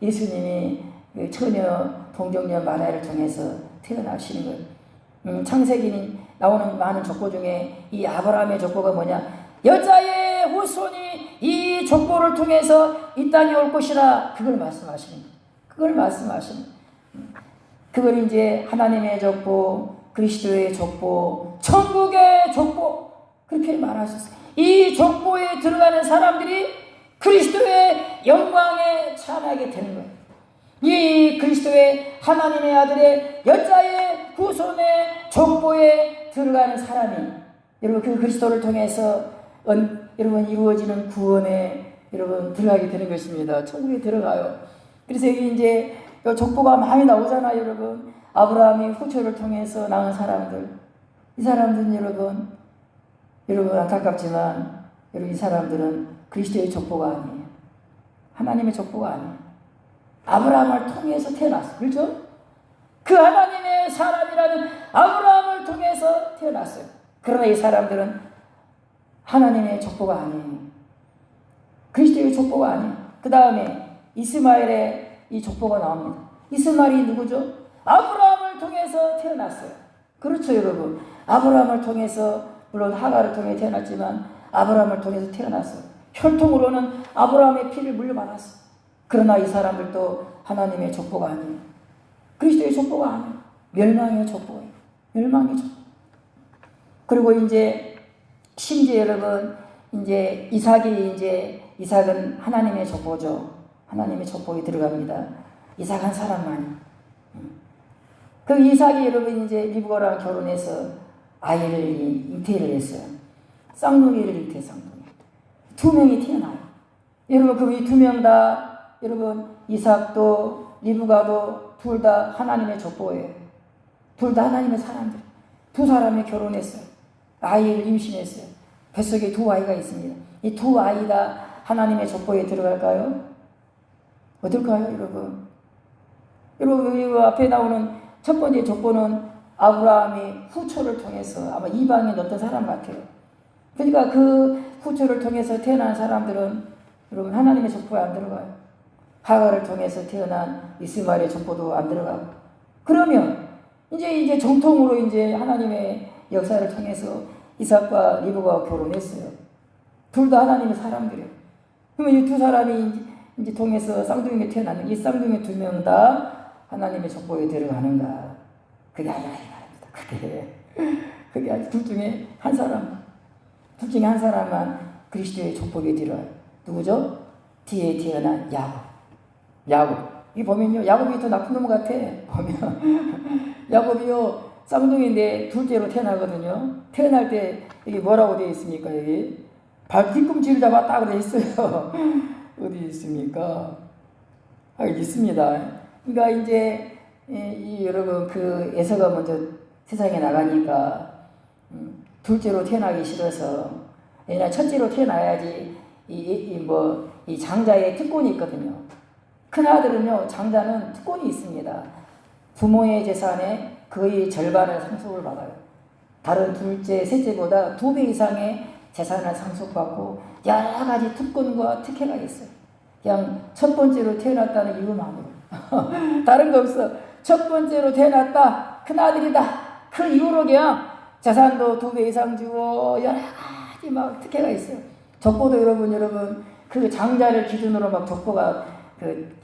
예수님이 그 처녀 동정녀 마리아를 통해서 태어나시는 거예요. 창세기는 나오는 많은 족보 중에 이 아브라함의 족보가 뭐냐? 여자의 후손이 이 족보를 통해서 이 땅에 올 것이라 그걸 말씀하시는 거예요. 그걸 말씀하시는 거예요. 그걸 이제 하나님의 족보, 그리스도의 족보, 천국의 족보 그렇게 말하셨어요. 이 족보에 들어가는 사람들이 그리스도의 영광에 찬하게 되는 거예요. 이 그리스도의 하나님의 아들의 여자의 후손의 족보에 들어가는 사람이 여러분 그 그리스도를 통해서 여러분 이루어지는 구원에 여러분 들어가게 되는 것입니다. 천국에 들어가요. 그래서 여기 이제 족보가 많이 나오잖아요, 여러분. 아브라함이 후처를 통해서 낳은 사람들. 이 사람들은 여러분 안타깝지만 여러분 이 사람들은 그리스도의 족보가 아니에요. 하나님의 족보가 아니에요. 아브라함을 통해서 태어났어요. 그렇죠? 그 하나님의 사람이라는 아브라함을 통해서 태어났어요. 그러나 이 사람들은 하나님의 족보가 아니에요. 그리스도의 족보가 아니에요. 그 다음에 이스마엘의 이 족보가 나옵니다. 이스마엘이 누구죠? 아브라함을 통해서 태어났어요. 그렇죠, 여러분. 아브라함을 통해서 물론 하가를 통해 태어났지만 아브라함을 통해서 태어났어요. 혈통으로는 아브라함의 피를 물려받았어요. 그러나 이 사람들도 하나님의 족보가 아니에요. 그리스도의 족보가 아니에요. 멸망의 족보예요. 멸망의 족보. 그리고 이제 심지어 여러분 이제 이삭은 하나님의 족보죠. 하나님의 족보에 들어갑니다. 이삭 한 사람만이. 그 이삭이 여러분 이제 리브가랑 결혼해서 아이를 잉태를 했어요. 쌍둥이를 잉태, 쌍둥이. 2명이 태어나요. 여러분 그 이 2명 다 여러분 이삭도 리브가도 둘 다 하나님의 족보예요. 둘 다 하나님의 사람들. 2사람이 결혼했어요. 아이를 임신했어요. 뱃속에 2아이가 있습니다. 이 2아이 다 하나님의 족보에 들어갈까요? 어떨까요, 여러분? 여러분, 이 앞에 나오는 첫 번째 족보는 아브라함이 후초를 통해서 아마 이방인 어떤 사람 같아요. 그러니까 그 후초를 통해서 태어난 사람들은 여러분 하나님의 족보에 안 들어가요. 하가를 통해서 태어난 이스마엘의 족보도 안 들어가고. 그러면 이제 정통으로 이제 하나님의 역사를 통해서 이삭과 리브가가 결혼했어요. 둘 다 하나님의 사람들이에요. 그러면 이 2사람이 이제 통해서 쌍둥이가 태어나는 이 쌍둥이 2명 다 하나님의 족보에 들어가는가? 그게 아니라 이 말입니다. 그게 아니라 둘 중에 한 사람만 그리스도의 족보에 들어요. 누구죠? 뒤에 태어난 야곱. 이 보면요, 야곱이 더 나쁜 놈 같아. 보면 야곱이요 쌍둥이인데 둘째로 태어나거든요. 태어날 때 이게 뭐라고 되어 있습니까? 여기 발 뒤꿈치를 잡았다 그래 있어요. 어디 있습니까? 있습니다. 그러니까 이제 여러분 그 에서가 먼저 세상에 나가니까 둘째로 태어나기 싫어서 왜냐 첫째로 태어나야지 이 장자의 특권이 있거든요. 큰 아들은요 장자는 특권이 있습니다. 부모의 재산의 거의 절반을 상속을 받아요. 다른 둘째, 셋째보다 2배 이상의 재산을 상속받고 여러 가지 특권과 특혜가 있어요. 그냥 첫 번째로 태어났다는 이유만으로. 다른 거 없어. 첫 번째로 태어났다. 큰 아들이다. 그 이유로 그냥 재산도 2배 이상 주고 여러 가지 막 특혜가 있어요. 족보도 여러분 그 장자를 기준으로 막 족보가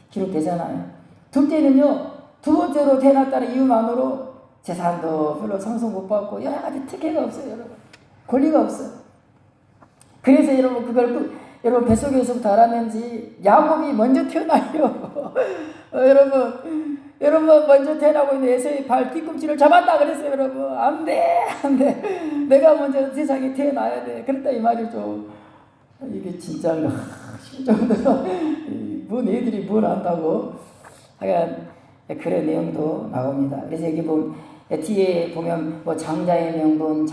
기록되잖아요. 둘째는요 2번째로 태어났다는 이유만으로 재산도 별로 상속 못 받고 여러 가지 특혜가 없어요, 여러분. 권리가 없어. 그래서 여러분 그걸 여러분 뱃속에서부터 알았는지 야곱이 먼저 태어나요. 여러분 먼저 태어나고 있는 에서의 발 뒤꿈치를 잡았다 그랬어요. 여러분 안돼 내가 먼저 세상에 태어나야 돼. 그랬다 이 말이죠. 이게 진짜인가 싶정도로 뭐 애들이 뭘 안다고 하여간 그런 내용도 나옵니다. 그래서 여기 뒤에 보면 뭐 장자의 명분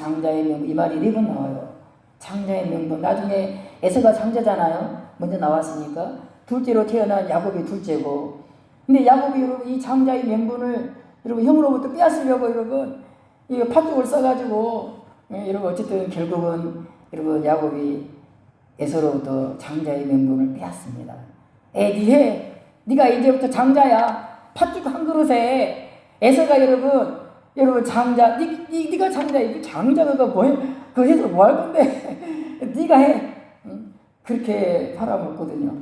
이 말이 4번 나와요. 장자의 명분. 나중에 에서가 장자잖아요. 먼저 나왔으니까 둘째로 태어난 야곱이 둘째고, 근데 야곱이 여러분 이 장자의 명분을 여러분 형으로부터 빼앗으려고 여러분 이거 팥죽을 써가지고 여러분 어쨌든 결국은 여러분 야곱이 에서로부터 장자의 명분을 빼앗습니다. 네가 이제부터 장자야. 팥죽 한 그릇에 에서가 여러분 장자, 네가 장자야. 장자가 뭐해? 그거 해서 뭐 할 건데? 네가 해. 그렇게 팔아먹거든요.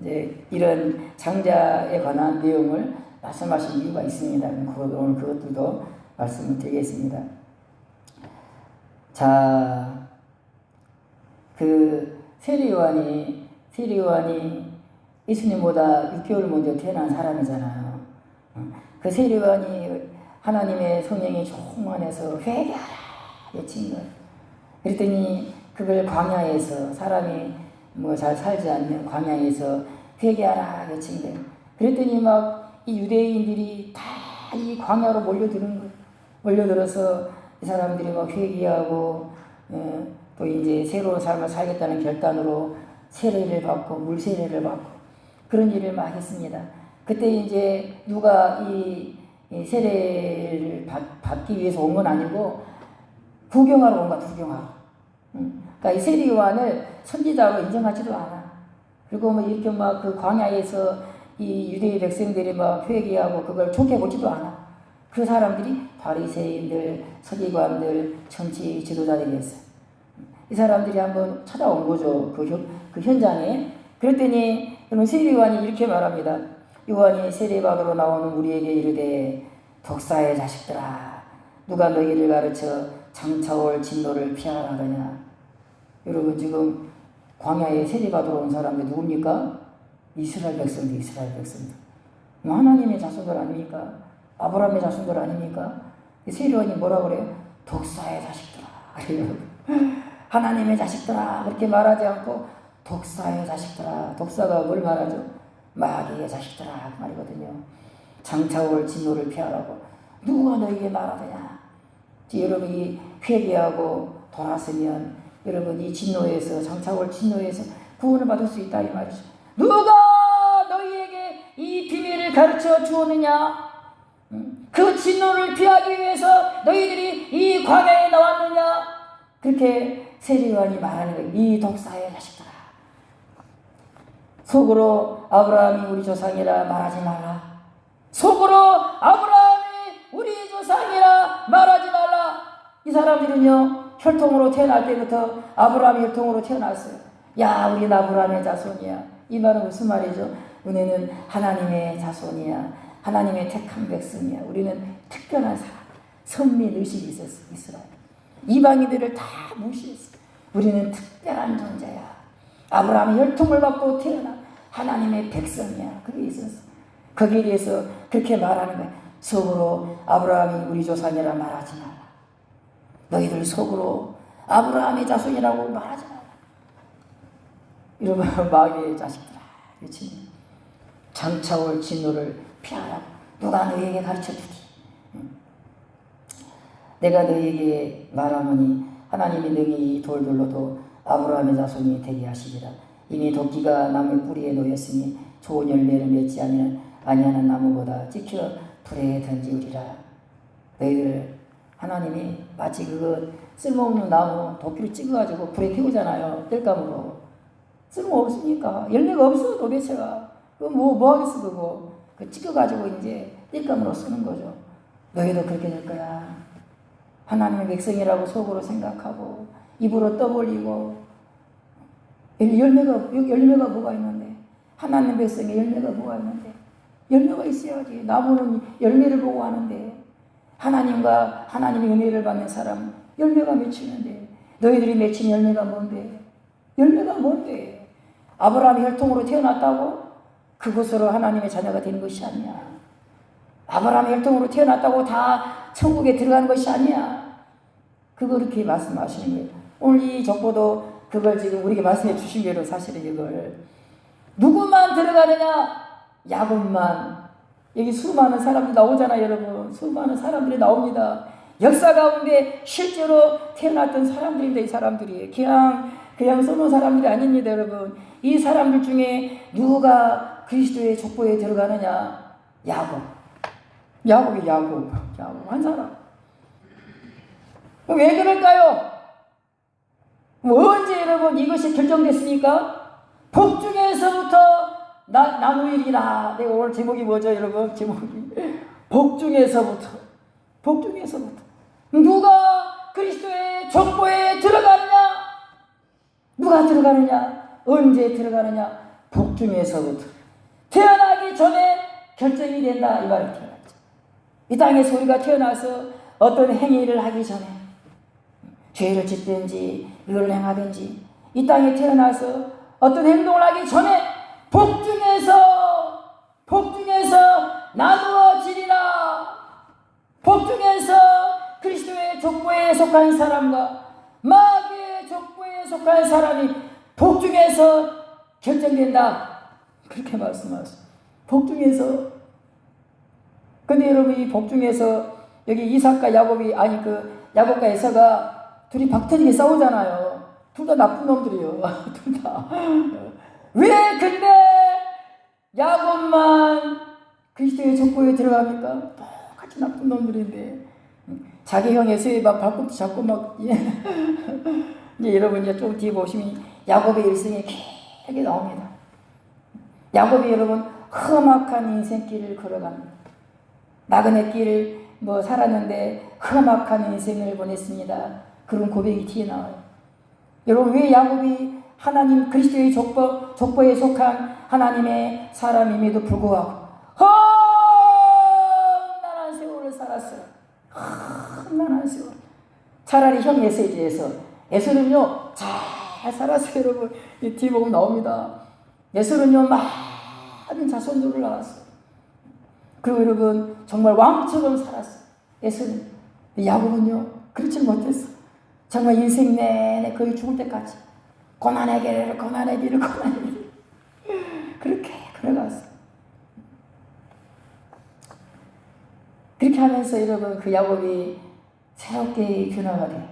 이제 이런 장자에 관한 내용을 말씀하신 이유가 있습니다. 오늘 그것들도 말씀을 드리겠습니다. 자, 그 세례요한이 예수님보다 6개월 먼저 태어난 사람이잖아요. 그 세례요한이 하나님의 성령이 충만해서 회개하라 외친 거예요. 그랬더니 그걸 광야에서 사람이 뭐 잘 살지 않는 광야에서 회개하라 외친 거예요. 그랬더니 막 이 유대인들이 다 이 광야로 몰려드는 거예요. 몰려들어서 이 사람들이 막 회개하고 또 이제 새로운 삶을 살겠다는 결단으로 세례를 받고 물 세례를 받고 그런 일을 막 했습니다. 그때 이제 누가 이 세례를 받기 위해서 온 건 아니고 구경하러 온 거야. 구경하러. 그러니까 이 세례 요한을 선지자로 인정하지도 않아. 그리고 뭐 이렇게 막 그 광야에서 이 유대의 백성들이 막 회개하고 그걸 좋게 보지도 않아. 그 사람들이 바리새인들, 서기관들, 정치 지도자들이었어요. 이 사람들이 한번 찾아온 거죠. 그 현장에. 그랬더니 세례 요한이 이렇게 말합니다. 요한이 세례받으러 나오는 우리에게 이르되 독사의 자식들아 누가 너희를 가르쳐 장차올 진노를 피하라 하더냐. 여러분 지금 광야에 세례받으러 온 사람이 누굽니까? 이스라엘 백성들. 하나님의 자손들 아닙니까? 아브라함의 자손들 아닙니까? 세례요한이 뭐라 그래요? 독사의 자식들아. 그래요. 하나님의 자식들아 그렇게 말하지 않고 독사의 자식들아. 독사가 뭘 말하죠? 마귀의 자식들아 그 말이거든요. 장차올 진노를 피하라고 누가 너에게 말하더냐. 여러분이 회개하고 돌았으면 여러분 이 진노에서 장차올 진노에서 구원을 받을 수 있다 이 말이죠. 누가 너희에게 이 비밀을 가르쳐 주었느냐? 그 진노를 피하기 위해서 너희들이 이 광야에 나왔느냐? 그렇게 세례요한이 말하는 거예요. 이 독사의 자식들아. 속으로 아브라함이 우리 조상이라 말하지 말라. 속으로 아브라함이 우리 조상이라 말하지 말라. 이 사람들은요 혈통으로 태어날 때부터 아브라함이 혈통으로 태어났어요. 야 우리는 아브라함의 자손이야. 이 말은 무슨 말이죠? 우리는 하나님의 자손이야. 하나님의 택한 백성이야. 우리는 특별한 사람. 선민 의식이 있었어. 이스라엘. 이방인들을 다 무시했어. 우리는 특별한 존재야. 아브라함이 혈통을 받고 태어난 하나님의 백성이야. 그게 있었어. 거기에 대해서 그렇게 말하는 거야. 속으로 아브라함이 우리 조상이라 말하지 마라. 너희들 속으로 아브라함의 자손이라고 말하지 마라. 여러분 마귀의 자식들아. 그렇지? 장차올 진노를 피하라고 누가 너희에게 가르쳐주지. 내가 너희에게 말하노니 하나님이 능히 이 돌들로도 아브라함의 자손이 되게 하시리라. 이미 도끼가 나무 뿌리에 놓였으니 좋은 열매를 맺지 아니하는 나무보다 찍혀 불에 던지우리라. 너희들 하나님이 마치 그거 쓸모없는 나무 도끼를 찍어가지고 불에 태우잖아요. 땔감으로. 쓸모없으니까 열매가 없어 도대체가. 그거 뭐 하겠어 그거. 그 찍어가지고 이제 땔감으로 쓰는 거죠. 너희도 그렇게 될 거야. 하나님의 백성이라고 속으로 생각하고 입으로 떠벌리고 열매가 뭐가 있는데 하나님 백성의 열매가 뭐가 있는데 열매가 있어야지. 나무는 열매를 보고 하는데 하나님과 하나님의 은혜를 받는 사람 열매가 맺히는데 너희들이 맺힌 열매가 뭔데? 열매가 뭔데? 아브라함이 혈통으로 태어났다고 그곳으로 하나님의 자녀가 되는 것이 아니야. 아브라함이 혈통으로 태어났다고 다 천국에 들어가는 것이 아니야. 그렇게 말씀하시는 거예요. 오늘 이 족보도 그걸 지금 우리에게 말씀해 주신 대로 사실은 이걸 누구만 들어가느냐? 야곱만. 여기 수많은 사람들이 나오잖아요, 여러분. 수많은 사람들이 나옵니다. 역사 가운데 실제로 태어났던 사람들인데 이 사람들이 그냥 쏘는 사람들이 아닙니다, 여러분. 이 사람들 중에 누가 그리스도의 족보에 들어가느냐? 야곱 한 사람. 왜 그럴까요? 언제 여러분 이것이 결정됐습니까? 복중에서부터 나누이리라. 내가 오늘 제목이 뭐죠, 여러분? 제목이 복중에서부터. 누가 그리스도의 족보에 들어가느냐? 누가 들어가느냐? 언제 들어가느냐? 복중에서부터. 태어나기 전에 결정이 된다, 이 말이 태어났죠. 이 땅에서 우리가 태어나서 어떤 행위를 하기 전에 죄를 짓든지 의를 행하든지 이 땅에 태어나서 어떤 행동을 하기 전에 복중에서 나누어지리라. 복중에서 그리스도의 족보에 속한 사람과 마귀의 족보에 속한 사람이 복중에서 결정된다. 그렇게 말씀하셨어요. 복중에서. 근데 여러분 이 복중에서 여기 이삭과 야곱이 야곱과 에서가 둘이 박터지게 싸우잖아요. 둘 다 나쁜 놈들이요. 둘 다. 왜 근데 야곱만 그리스도의 족보에 들어갑니까? 똑같이 나쁜 놈들인데 자기 형 에서의 막 발꿈치 잡고 막 이제 여러분 이제 좀 뒤에 보시면 야곱의 일생이 길게 나옵니다. 야곱이 여러분 험악한 인생길을 걸어갑니다. 나그네 길을 살았는데 험악한 인생을 보냈습니다. 그런 고백이 뒤에 나와요. 여러분 왜 야곱이 하나님 그리스도의 족보에 속한 하나님의 사람임에도 불구하고 험난한 세월을 살았어요. 험난한 세월. 차라리 형 에서에 비해서 에서는요 잘 살았어요. 여러분 이 뒤에 보면 나옵니다. 에서는요 많은 자손들을 낳았어요. 그리고 여러분 정말 왕처럼 살았어요. 에서는. 야곱은요 그렇지 못했어. 정말 인생 내내 거의 죽을 때까지 고난의 길을 그렇게 걸어갔어. 그렇게 하면서 여러분 그 야곱이 새롭게 변화가 돼.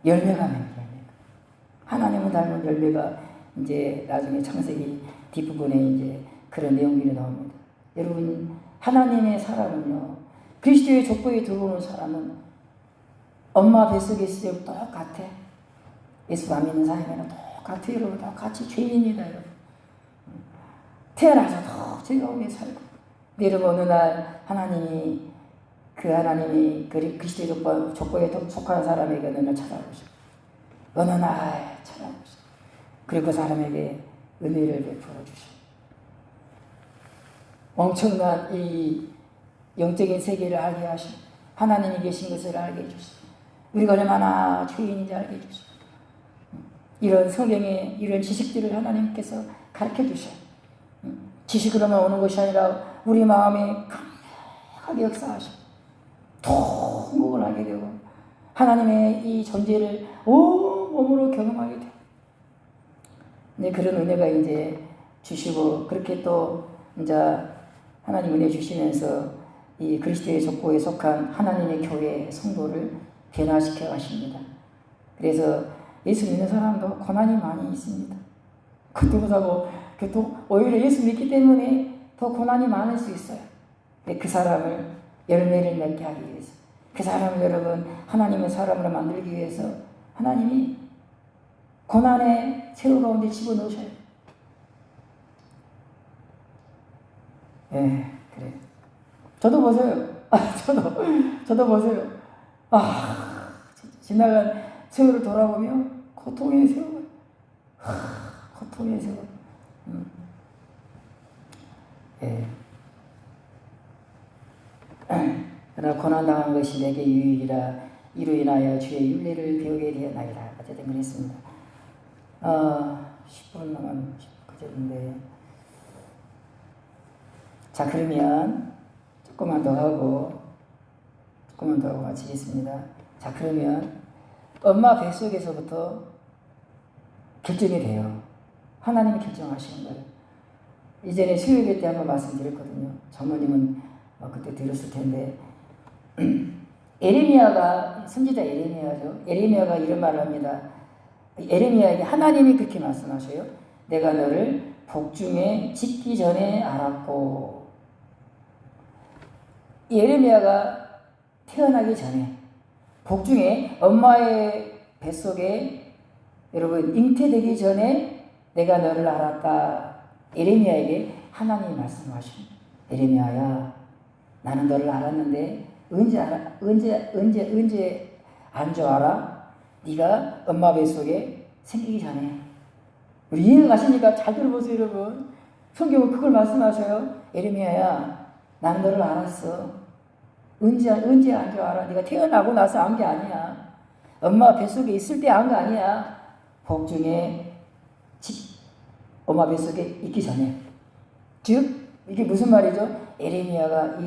열매가 맺어요. 하나님을 닮은 열매가 이제 나중에 창세기 뒷부분에 이제 그런 내용들이 나옵니다. 여러분 하나님의 사람은요 그리스도의 족보에 들어오는 사람은 엄마 뱃속에 있을 때부터 똑같아. 예수 안 믿는 사람이랑 똑같아요. 여러분 똑같이 죄인입니다. 여러분 태어나서 즐거움에 살고. 근데 여러분 어느 날 하나님이 그리스도의 족보에 속한 사람에게 어느 날 찾아오시고 그리고 그 사람에게 은혜를 베풀어 주시고 엄청난 이 영적인 세계를 알게 하시고 하나님이 계신 것을 알게 해주시고 우리가 얼마나 죄인인지 알게 해주시고 이런 성경의 이런 지식들을 하나님께서 가르쳐 주셔요. 지식으로만 오는 것이 아니라 우리 마음에 강하게 역사하시고 통곡을 하게 되고 하나님의 이 존재를 온몸으로 경험하게 돼요. 네, 그런 은혜가 이제 주시고 그렇게 또 이제 하나님 은혜 주시면서 이 그리스도의 족보에 속한 하나님의 교회 성도를 변화시켜 가십니다. 그래서 예수 믿는 사람도 고난이 많이 있습니다. 그것도 못하고 오히려 예수 믿기 때문에 더 고난이 많을 수 있어요. 근데 그 사람을 열매를 맺게 하기 위해서 그 사람을 여러분 하나님의 사람으로 만들기 위해서 하나님이 고난의 세월 가운데 집어넣으셔요. 예, 그래. 저도 보세요. 저도 보세요. 지나간 세월을 돌아보면 고통의 세월. 고통의 세월. 예. 그러나 고난당한 것이 내게 유익이라 이로 인하여 주의 윤례를 배우게 되었나이다. 어쨌든 그랬습니다. 10분 남은 그제인데, 자 그러면 조금만 더 하고 마치겠습니다. 자 그러면 엄마 뱃속에서부터 결정이 돼요. 하나님이 결정하시는 거예요. 이전에 수요일 때 한번 말씀드렸거든요. 장모님은 그때 들었을 텐데 에레미야가 선지자 에레미야죠. 에레미야가 이런 말을 합니다. 에레미야에게 하나님이 그렇게 말씀하셔요. 내가 너를 복중에 짓기 전에 알았고. 이 에레미야가 태어나기 전에 복중에 엄마의 뱃속에 여러분 잉태되기 전에 내가 너를 알았다. 에레미야에게 하나님이 말씀하신 에레미야야, 나는 너를 알았는데 언제 안 줄 알아? 네가 엄마 뱃속에 생기기 전에. 우리 이해 가시니까 잘 들어보세요, 여러분. 성경은 그걸 말씀하셔요. 에레미야야, 나는 너를 알았어. 언제 안 줄 알아? 네가 태어나고 나서 안 게 아니야. 엄마 뱃속에 있을 때 안 거 아니야. 복중에 엄마 뱃속에 있기 전에. 즉 이게 무슨 말이죠? 에레미야가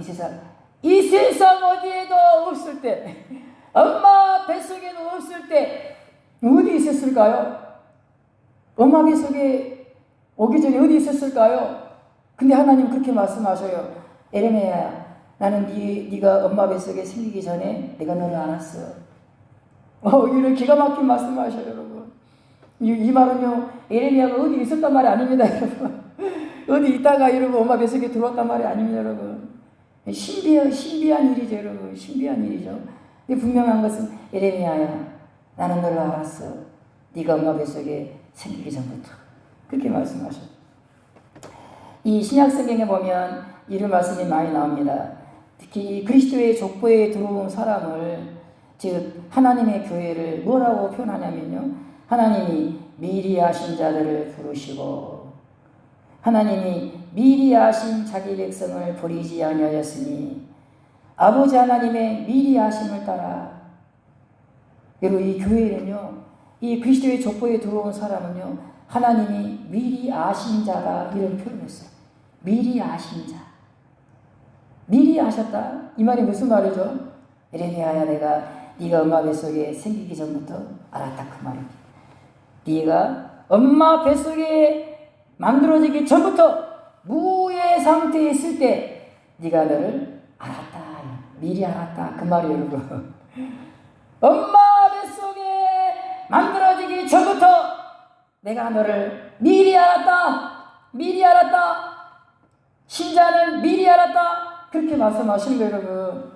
이 세상 어디에도 없을 때, 엄마 뱃속에도 없을 때 어디 있었을까요? 엄마 뱃속에 오기 전에 어디 있었을까요? 근데 하나님 그렇게 말씀하셔요. 에레미야야, 나는 네가 엄마 뱃속에 생기기 전에 내가 너를 알았어. 이런 기가 막힌 말씀하셔요, 여러분. 이 말은요, 에레미야가 어디 있었단 말이 아닙니다, 여러분. 어디 있다가 여러분 엄마 뱃속에 들어왔단 말이 아닙니다, 여러분. 신비한 일이죠, 여러분. 신비한 일이죠. 근데 분명한 것은 에레미야야, 나는 너를 알았어. 네가 엄마 뱃속에 생기기 전부터. 그렇게 말씀하셔. 이 신약 성경에 보면 이런 말씀이 많이 나옵니다. 특히 그리스도의 족보에 들어온 사람을, 즉 하나님의 교회를 뭐라고 표현하냐면요, 하나님이 미리 아신 자들을 부르시고 하나님이 미리 아신 자기 백성을 버리지 아니하였으니 아버지 하나님의 미리 아심을 따라. 여러분 이 교회는요, 이 그리스도의 족보에 들어온 사람은요, 하나님이 미리 아신 자다 이런 표현을 했어요. 미리 아신 자. 미리 아셨다. 이 말이 무슨 말이죠? 에레미야야, 네가 엄마 뱃속에 생기기 전부터 알았다, 그 말입니다. 네가 엄마 뱃속에 만들어지기 전부터 무의 상태에 있을 때 네가 너를 알았다, 미리 알았다, 그 말이에요, 여러분. 엄마 뱃속에 만들어지기 전부터 내가 너를 미리 알았다, 미리 알았다. 신자는 미리 알았다, 그렇게 말씀하시는 거예요, 여러분.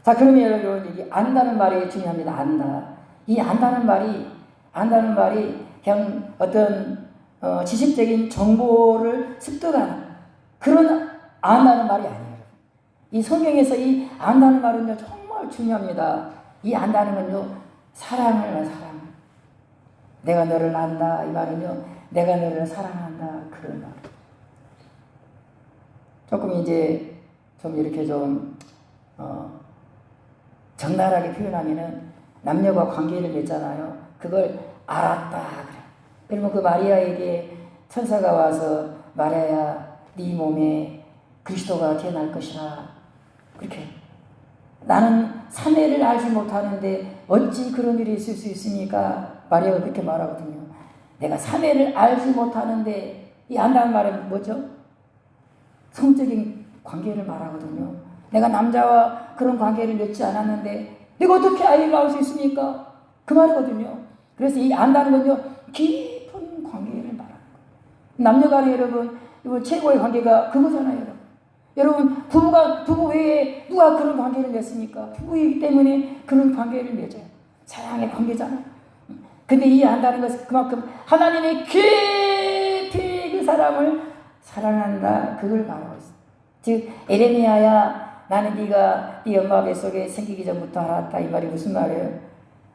자, 그러면 여러분, 이 안다는 말이 중요합니다. 안다. 이 안다는 말이 그냥 어떤 지식적인 정보를 습득하는 그런 안다는 말이 아니에요. 이 성경에서 이 안다는 말은요, 정말 중요합니다. 이 안다는 건요, 사랑을. 내가 너를 안다. 이 말은요, 내가 너를 사랑한다. 그런 말. 조금 이제 좀 이렇게 좀 적나라하게 표현하면은 남녀가 관계를 맺잖아요. 그걸 알았다 그래. 그러면 그 마리아에게 천사가 와서 마리아야, 네 몸에 그리스도가 태어날 것이라. 그렇게. 나는 사내를 알지 못하는데 어찌 그런 일이 있을 수 있습니까? 마리아가 그렇게 말하거든요. 내가 사내를 알지 못하는데, 이 안다는 말은 뭐죠? 성적인 관계를 말하거든요. 내가 남자와 그런 관계를 맺지 않았는데 내가 어떻게 아이를 낳을 수 있습니까? 그 말이거든요. 그래서 이 안다는 건요, 깊은 관계를 말하는 거예요. 남녀 간에 여러분, 이거 최고의 관계가 그거잖아요, 여러분. 여러분, 부부 외에 누가 그런 관계를 맺습니까? 부부이기 때문에 그런 관계를 맺어요. 사랑의 관계잖아요. 근데 이 안다는 것은 그만큼 하나님의 깊이 그 사람을 사랑한다, 그걸 말하고 있어요. 즉 에레미야야, 나는 네가 네 엄마 뱃속에 생기기 전부터 알았다. 이 말이 무슨 말이에요?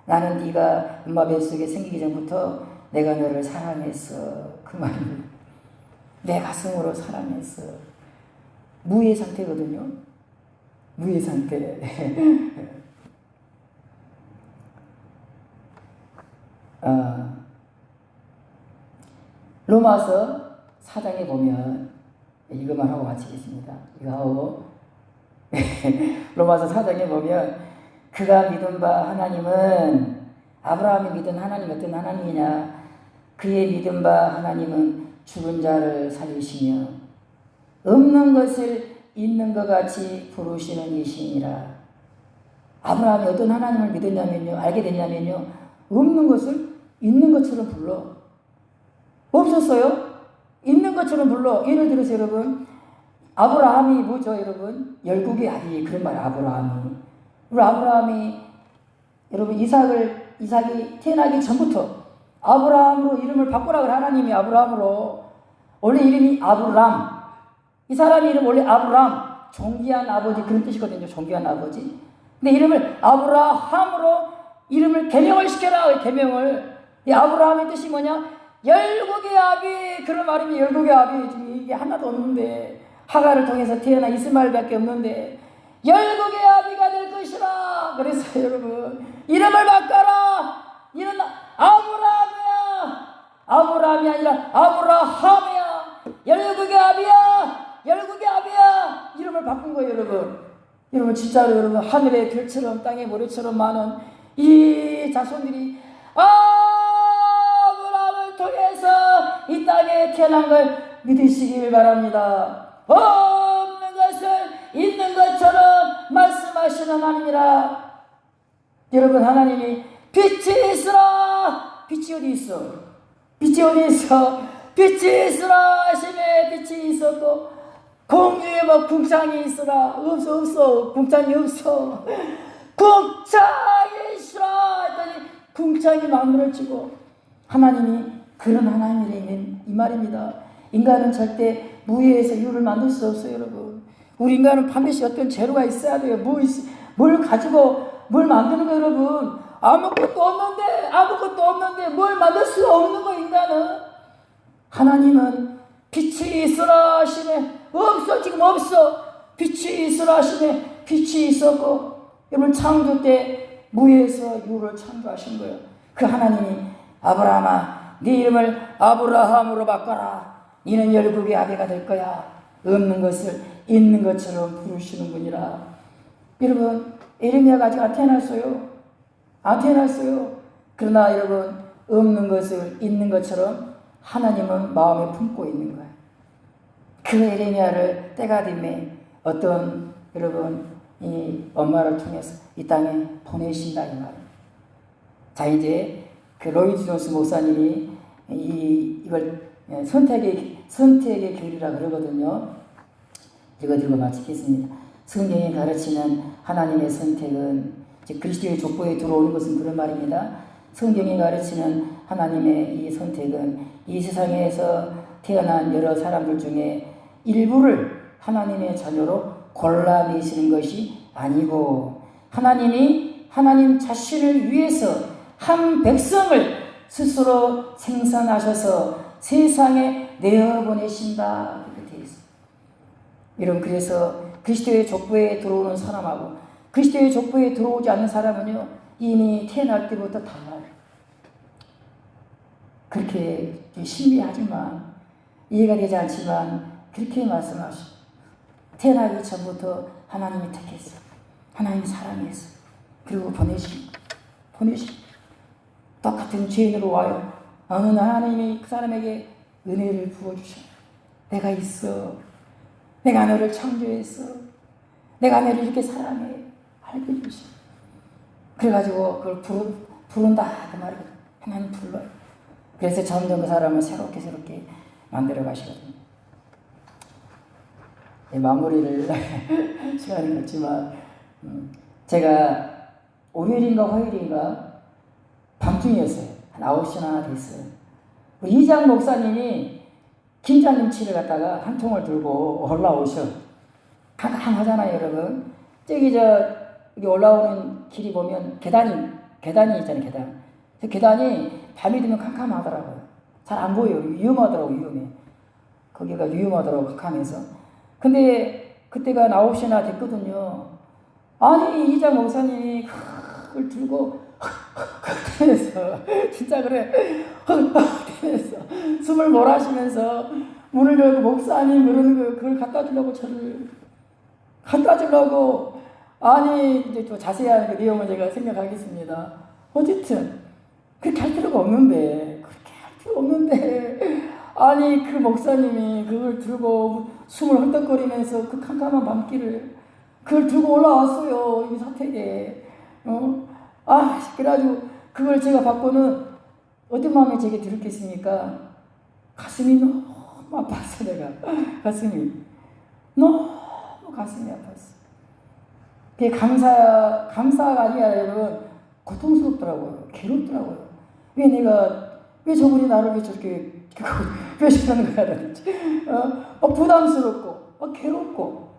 나는 네가 엄마 뱃속에 생기기 전부터 내가 너를 사랑했어, 그 말입니다. 내 가슴으로 사랑했어. 무의 상태거든요. 무의 상태. 로마서 4장에 보면 이것만 하고 마치겠습니다. 이거 하고 로마서 4장에 보면 그가 믿은 바 하나님은 아브라함이 믿은 하나님 어떤 하나님이냐? 그의 믿은 바 하나님은 죽은 자를 살리시며 없는 것을 있는 것 같이 부르시는 이시니라. 아브라함이 어떤 하나님을 믿었냐면요, 알게 됐냐면요, 없는 것을 있는 것처럼 불러. 없었어요? 있는 것처럼 불러. 예를 들어서 여러분, 아브라함이 뭐죠, 여러분? 열국의 아비, 그런 말, 아브라함이. 우리 아브라함이, 여러분, 이삭이 태어나기 전부터 아브라함으로 이름을 바꾸라고 하나님이 아브라함으로. 원래 이름이 아브람. 이 사람 이름 원래 아브람. 존귀한 아버지, 그런 뜻이거든요. 존귀한 아버지. 근데 이름을 아브라함으로 이름을 개명을 시켜라. 개명을. 이 아브라함의 뜻이 뭐냐? 열국의 아비. 그런 말이면 열국의 아비. 지금 이게 하나도 없는데, 하가를 통해서 태어난 이스마엘밖에 없는데 열국의 아비가 될 것이라. 그래서 여러분, 이름을 바꿔라. 이런 아브라함이야. 아브라함이 아니라 아브라함이야. 열국의 아비야. 열국의 아비야. 이름을 바꾼 거예요, 여러분. 여러분, 진짜로 여러분, 하늘의 별처럼 땅의 모래처럼 많은 이 자손들이 아브라함을 통해서 이 땅에 태어난 걸 믿으시길 바랍니다. 없는 것을 있는 것처럼 말씀하시는 하나님이라. 여러분, 하나님이 빛이 있으라. 빛이 어디 있어? 빛이 어디 있어? 빛이 있으라 하심에 빛이 있었고 공중에 뭐 궁창이 있으라. 없어. 궁창이 없어. 궁창이 있으라 했더니 궁창이 만물을 치고. 하나님이 그런 하나님이라는 이 말입니다. 인간은 절대 무의에서 유를 만들 수 없어요, 여러분. 우리 인간은 반드시 어떤 재료가 있어야 돼요. 뭘 가지고 뭘 만드는 거, 여러분. 아무것도 없는데 뭘 만들 수 없는 거, 인간은. 하나님은 빛이 있으라 하시네. 없어, 지금 없어. 빛이 있으라 하시네. 빛이 있었고, 여러분, 창조 때 무에서 유를 창조하신 거예요. 그 하나님이 아브라함아, 네 이름을 아브라함으로 바꿔라. 너는 열국의 아비가 될 거야. 없는 것을 있는 것처럼 부르시는 분이라. 여러분, 에레미야가 아직 안 태어났어요. 안 태어났어요. 그러나 여러분, 없는 것을 있는 것처럼 하나님은 마음에 품고 있는 거예요. 그 에레미야를 때가 되면 어떤 여러분 이 엄마를 통해서 이 땅에 보내신다 이 말이에요. 자, 이제 그 로이드 존스 목사님이 이걸 선택의 교리라 그러거든요. 이거 들고 마치겠습니다. 성경이 가르치는 하나님의 선택은, 즉 그리스도의 족보에 들어오는 것은 그런 말입니다. 성경이 가르치는 하나님의 이 선택은 이 세상에서 태어난 여러 사람들 중에 일부를 하나님의 자녀로 골라내시는 것이 아니고, 하나님이 하나님 자신을 위해서 한 백성을 스스로 생산하셔서 세상에 내어보내신다. 이렇게 되어 있습니다. 여러분, 그래서 그리스도의 족보에 들어오는 사람하고 그리스도의 족보에 들어오지 않는 사람은요, 이미 태어날 때부터 달라요. 그렇게 신비하지만, 이해가 되지 않지만 그렇게 말씀하시죠. 태어나기 전부터 하나님이 택했어. 하나님이 사랑했어. 그리고 보내신. 똑같은 죄인으로 와요. 어느 날 하나님이 그 사람에게 은혜를 부어주셔. 내가 있어. 내가 너를 창조했어. 내가 너를 이렇게 사랑해. 알게 주셔. 그래가지고 그걸 부른다. 그 말이거든. 하나님 불러요. 그래서 점점 그 사람을 새롭게 만들어 가시거든요. 마무리를 시간이 없지만, 제가 월요일인가 화요일인가 밤중이었어요. 한 9시나 됐어요. 우리 이장 목사님이 김장김치를 갖다가 한 통을 들고 올라오셔. 캄캄하잖아요, 여러분. 저기 여기 올라오는 길이 보면 계단이 있잖아요, 계단. 그 계단이 밤이 되면 캄캄하더라고요. 잘 안 보여요. 위험하더라고요, 위험해. 거기가 위험하더라고요, 캄캄해서. 근데 그때가 9시나 됐거든요. 아니, 이장 목사님이 그걸 들고 그래서 진짜 그래 그래서 숨을 몰아쉬면서 문을 열고 목사님 그러는 거 그걸 갖다 주려고 저를 갖다 주려고 아니 이제 또 자세한 그 내용은 제가 생각하겠습니다. 어쨌든 그렇게 할 필요가 없는데 아니 그 목사님이 그걸 들고 숨을 헐떡거리면서 그 캄캄한 밤길을 그걸 들고 올라왔어요. 이 사택에 그래가지고 그걸 제가 받고는 어떤 마음이 제게 들었겠습니까? 가슴이 너무 아팠어. 내가 가슴이 너무 가슴이 아팠어. 그게 감사가 아니라 여러분 고통스럽더라고요. 괴롭더라고요. 왜 저분이 나를 왜 저렇게 왜 저러는 거야 도대체. 부담스럽고 괴롭고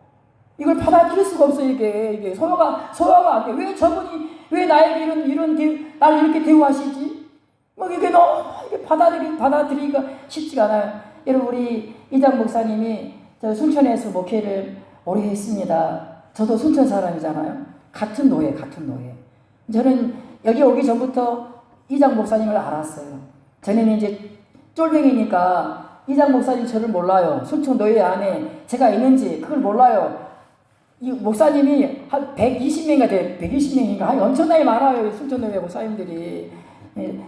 이걸 받아들일 수가 없어. 이게 소화가 안 돼. 왜 저분이 왜 나에게 나를 이렇게 대우하시지? 이게 너무 받아들이기가 쉽지가 않아요. 여러분 우리 이장 목사님이 저 순천에서 목회를 오래 했습니다. 저도 순천 사람이잖아요. 같은 노예. 저는 여기 오기 전부터 이장 목사님을 알았어요. 저는 이제 쫄병이니까 이장 목사님 저를 몰라요. 순천 노예 안에 제가 있는지 그걸 몰라요. 이 목사님이 한 120명인가 돼. 120명인가 엄청나게 많아요. 순천 노예 목사님들이.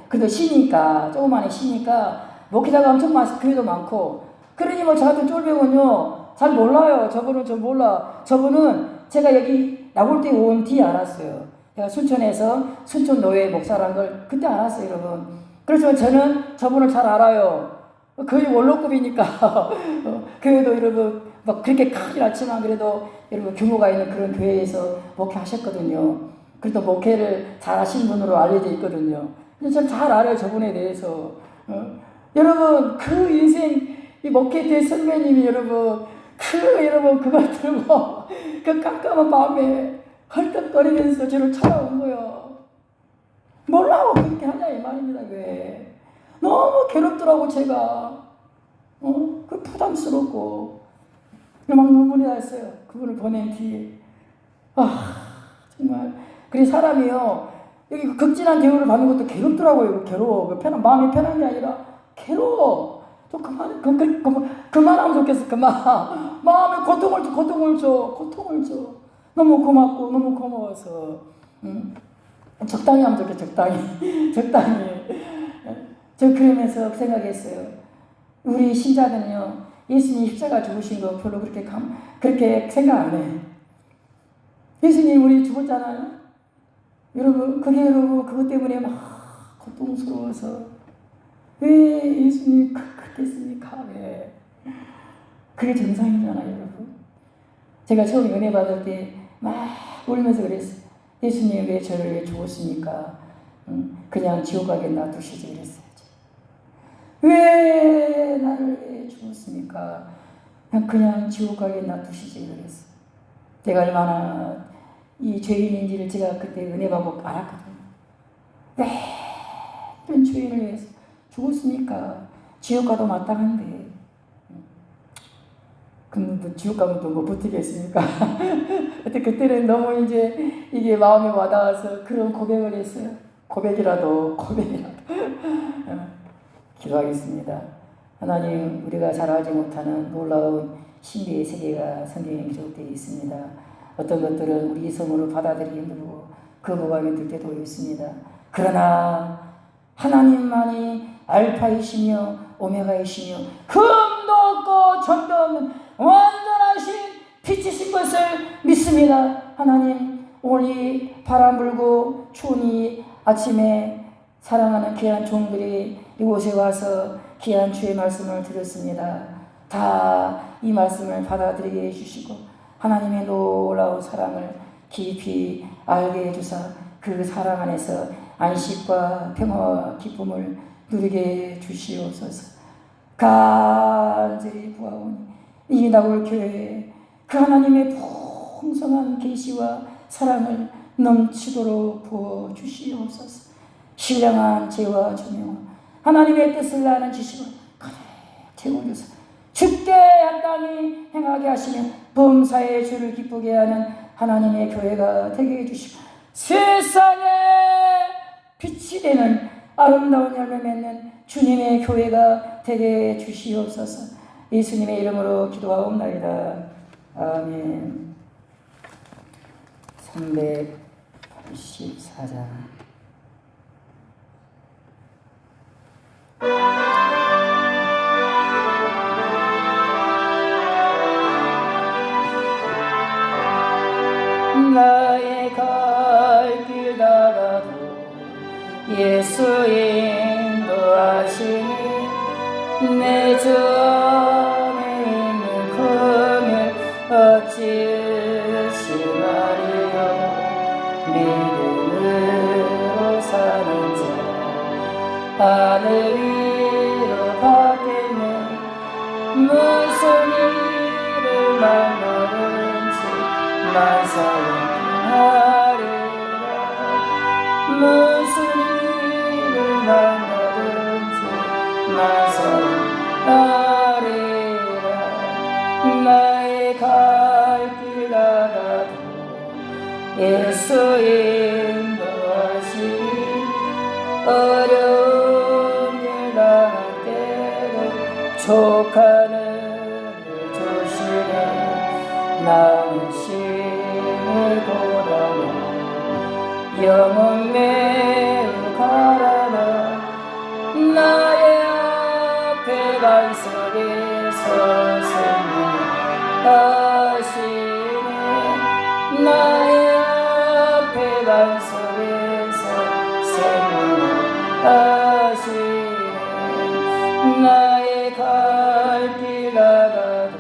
그래도 시니까 조그만한 시니까 목회자가 엄청 많고 교회도 많고 그러니 저 같은 쫄병은요 잘 몰라요. 저분은 좀 몰라. 저분은 제가 여기 나올 때 온 뒤에 알았어요. 제가 순천에서 순천 노예 목사라는 걸 그때 알았어요, 여러분. 그래서 저는 저분을 잘 알아요. 거의 원로급이니까 교회도 여러분 막 그렇게 크진 않지만 그래도 여러분 규모가 있는 그런 교회에서 목회하셨거든요. 그래도 목회를 잘 하신 분으로 알려져 있거든요. 저는 잘 알아요, 저분에 대해서. 여러분 그 인생 이 목회 대 선배님이 여러분 그걸 들고 그 깜깜한 밤에 헐떡거리면서 저를 찾아온 거예요. 몰라고 그렇게 하냐 이 말입니다. 왜? 너무 괴롭더라고 제가. 그 부담스럽고 막 눈물이 났어요. 그분을 보낸 뒤에. 정말 그래 사람이요 여기 극진한 대우를 받는 것도 괴롭더라고요. 괴로워. 마음이 편한 게 아니라 괴로워. 좀 그만하면 좋겠어. 마음에 고통을 줘. 너무 고맙고 너무 고마워서 적당히 하면 좋겠어. 적당히. 저 그러면서 생각했어요. 우리 신자들은요 예수님 십자가 죽으신 거 별로 그렇게 생각 안 해. 예수님 우리 죽었잖아요. 여러분 그것 때문에 막 고통스러워서 왜 예수님 그렇게 했습니까? 왜? 그게 정상이잖아요, 여러분. 제가 처음 은혜 받을 때 막 울면서 그랬어요. 예수님 왜 저를 왜 죽었습니까? 그냥 지옥 가게 놔두시지 그랬어요. 왜 나를 왜 죽었습니까? 그냥 지옥 가게 놔두시지 그랬어요. 내가 얼마나 이 죄인인지를 제가 그때 은혜 받고 알았거든요. 왜 이런 죄인을 위해서 죽었습니까? 지옥 가도 마땅한데. 그럼 지옥 가면 또 뭐 버티겠습니까? 그때는 너무 이게 마음에 와닿아서 그런 고백을 했어요. 고백이라도. 기도하겠습니다. 하나님, 우리가 잘 알지 못하는 놀라운 신비의 세계가 성경에 기록되어 있습니다. 어떤 것들은 우리 이성으로 받아들이기 힘들고 거부감이 들 때도 있습니다. 그러나 하나님만이 알파이시며 오메가이시며 금도 없고 점도 없는 완전하신 빛이신 것을 믿습니다. 하나님, 오늘 이 바람 불고 추운 이 아침에 사랑하는 귀한 종들이 이곳에 와서 귀한 주의 말씀을 들었습니다. 다 이 말씀을 받아들이게 해주시고 하나님의 놀라운 사랑을 깊이 알게 해주사 그 사랑 안에서 안식과 평화와 기쁨을 누리게 주시옵소서. 간절히 구하오니 이 나올 교회에 그 하나님의 풍성한 계시와 사랑을 넘치도록 부어 주시옵소서. 신령한 죄와 조명과 하나님의 뜻을 아는 지식을 가득 채워주사 주께 합당히 행하게 하시며 범사의 주를 기쁘게 하는 하나님의 교회가 되게 해주시고 세상에 씨되는 아름다운 열매 맺는 주님의 교회가 되게 주시옵소서. 예수님의 이름으로 기도하옵나이다. 아멘. 384장. 나의 갈 길 다가도 예수 인도하시니 내 주 안에 있는 금을 어찌 의심하리요. 믿음으로 사는 자 하늘 위로 받겠네. 무슨 일을 만나든지 만사용하리라. 무슨 일을 만나든지 만사용하리라. 나의 갈 길 나가도 예수 인도하시니 어려운 일 당할 때도 족하는 일 주시네. 나는 심을 고단해 영혼 매우 가라나. 나의 앞에 반석에서 생명하시네. 나의 앞에 반석에서 생명하시네. 나의 갈 길 나가도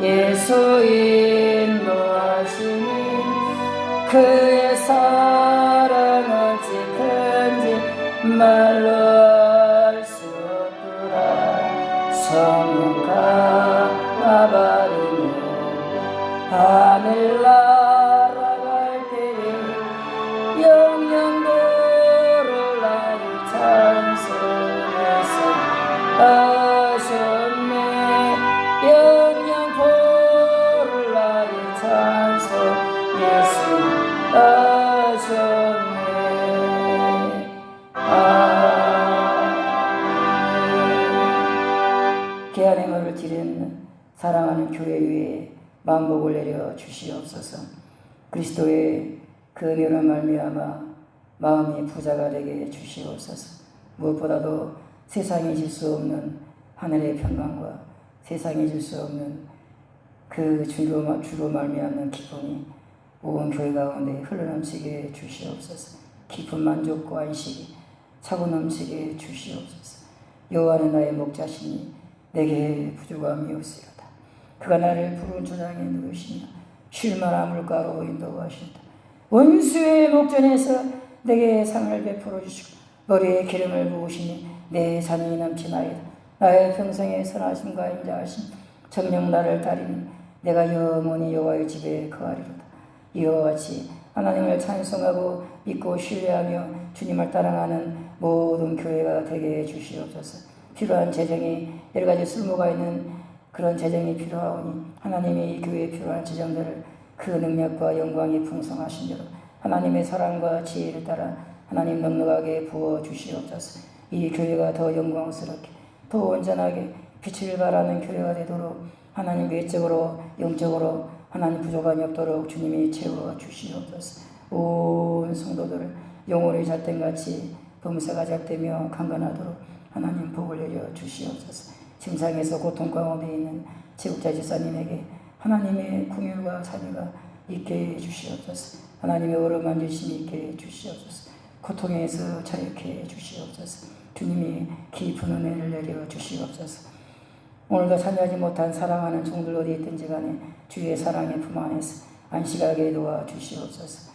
예수 인도하시니 그의 사랑은 어찌 큰지 말로 알 수 없구나. 성령 감아바르며 하늘 날아갈 때에 영영도를 나의 찬송해서 하셨네. 영영도를 나의 찬송 예수 하셨네. 아멘. 귀한 행을 드리는 사랑하는 교회 위에 만복을 내려 주시옵소서. 그리스도의 그 은혜로 말미암아 마음이 부자가 되게 주시옵소서. 무엇보다도 세상에 질 수 없는 하늘의 평강과 세상에 질 수 없는 그 주로 말미암는 기쁨이 온 교회 가운데 흘러넘치게 주시옵소서. 깊은 만족과 안식이 차고 넘치게 주시옵소서. 여호와는 나의 목자시니 내게 부족함이 없으리로다. 그가 나를 푸른 초장에 누르시며 쉴만한 물가로 인도하신다. 원수의 목전에서 내게 상을 베풀어 주시고 머리에 기름을 부으시니 내 잔이 넘치나이다. 나의 평생의 선하심과 인자하심 정녕 나를 따르니 내가 영원히 여호와의 집에 거하리로다. 이와 같이 하나님을 찬송하고 믿고 신뢰하며 주님을 따라가는 모든 교회가 되게 해주시옵소서. 필요한 재정이 여러 가지 쓸모가 있는 그런 재정이 필요하오니 하나님이 이 교회에 필요한 재정들을 그 능력과 영광이 풍성하신 대로 하나님의 사랑과 지혜를 따라 하나님 넉넉하게 부어 주시옵소서. 이 교회가 더 영광스럽게 더 온전하게 빛을 발하는 교회가 되도록 하나님 외적으로 영적으로 하나님 부족함이 없도록 주님이 채워 주시옵소서. 온 성도들을 영혼이 잣된같이 범사가 잣되며 강건하도록 하나님 복을 내려 주시옵소서. 침상에서 고통 가운데 있는 제국자 집사님에게 하나님의 궁율과 자비가 있게 해주시옵소서. 하나님의 어루만져 주심이 있게 해주시옵소서. 고통에서 자유케 해주시옵소서. 주님이 깊은 은혜를 내려 주시옵소서. 오늘도 참여하지 못한 사랑하는 종들 어디 있든지 간에 주의 사랑의 품 안에서 안식하게 도와 주시옵소서.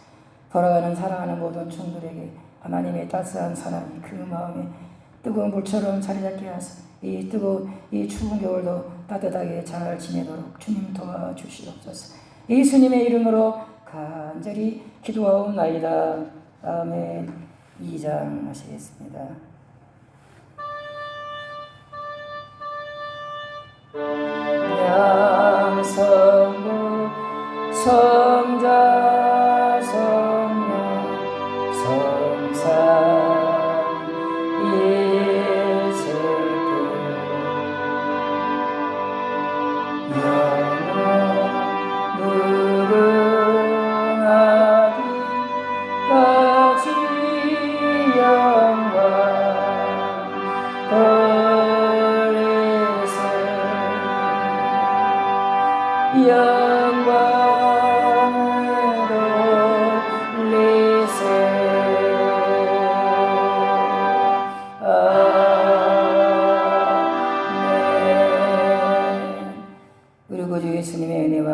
돌아가는 사랑하는 모든 종들에게 하나님의 따스한 사랑이 그 마음에 뜨거운 물처럼 자리 잡게 하사 이 뜨거운 이 추운 겨울도 따뜻하게 잘 지내도록 주님 도와주시옵소서. 예수님의 이름으로 간절히 기도하옵나이다. 아멘. 2장 하시겠습니다. 양성부 성자 성령 성사 무궁하기까지 영광 돌리세 영광을 돌리세 아멘. 우리 구주 예수님의 은혜와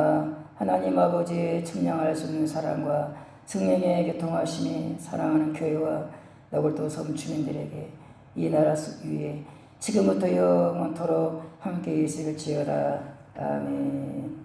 하나님 아버지의 측량할 수 없는 사랑과 성령의 교통하심이 사랑하는 교회와 너굴도 섬 주민들에게 이 나라 위에 지금부터 영원토록 함께 있을지어다. 아멘.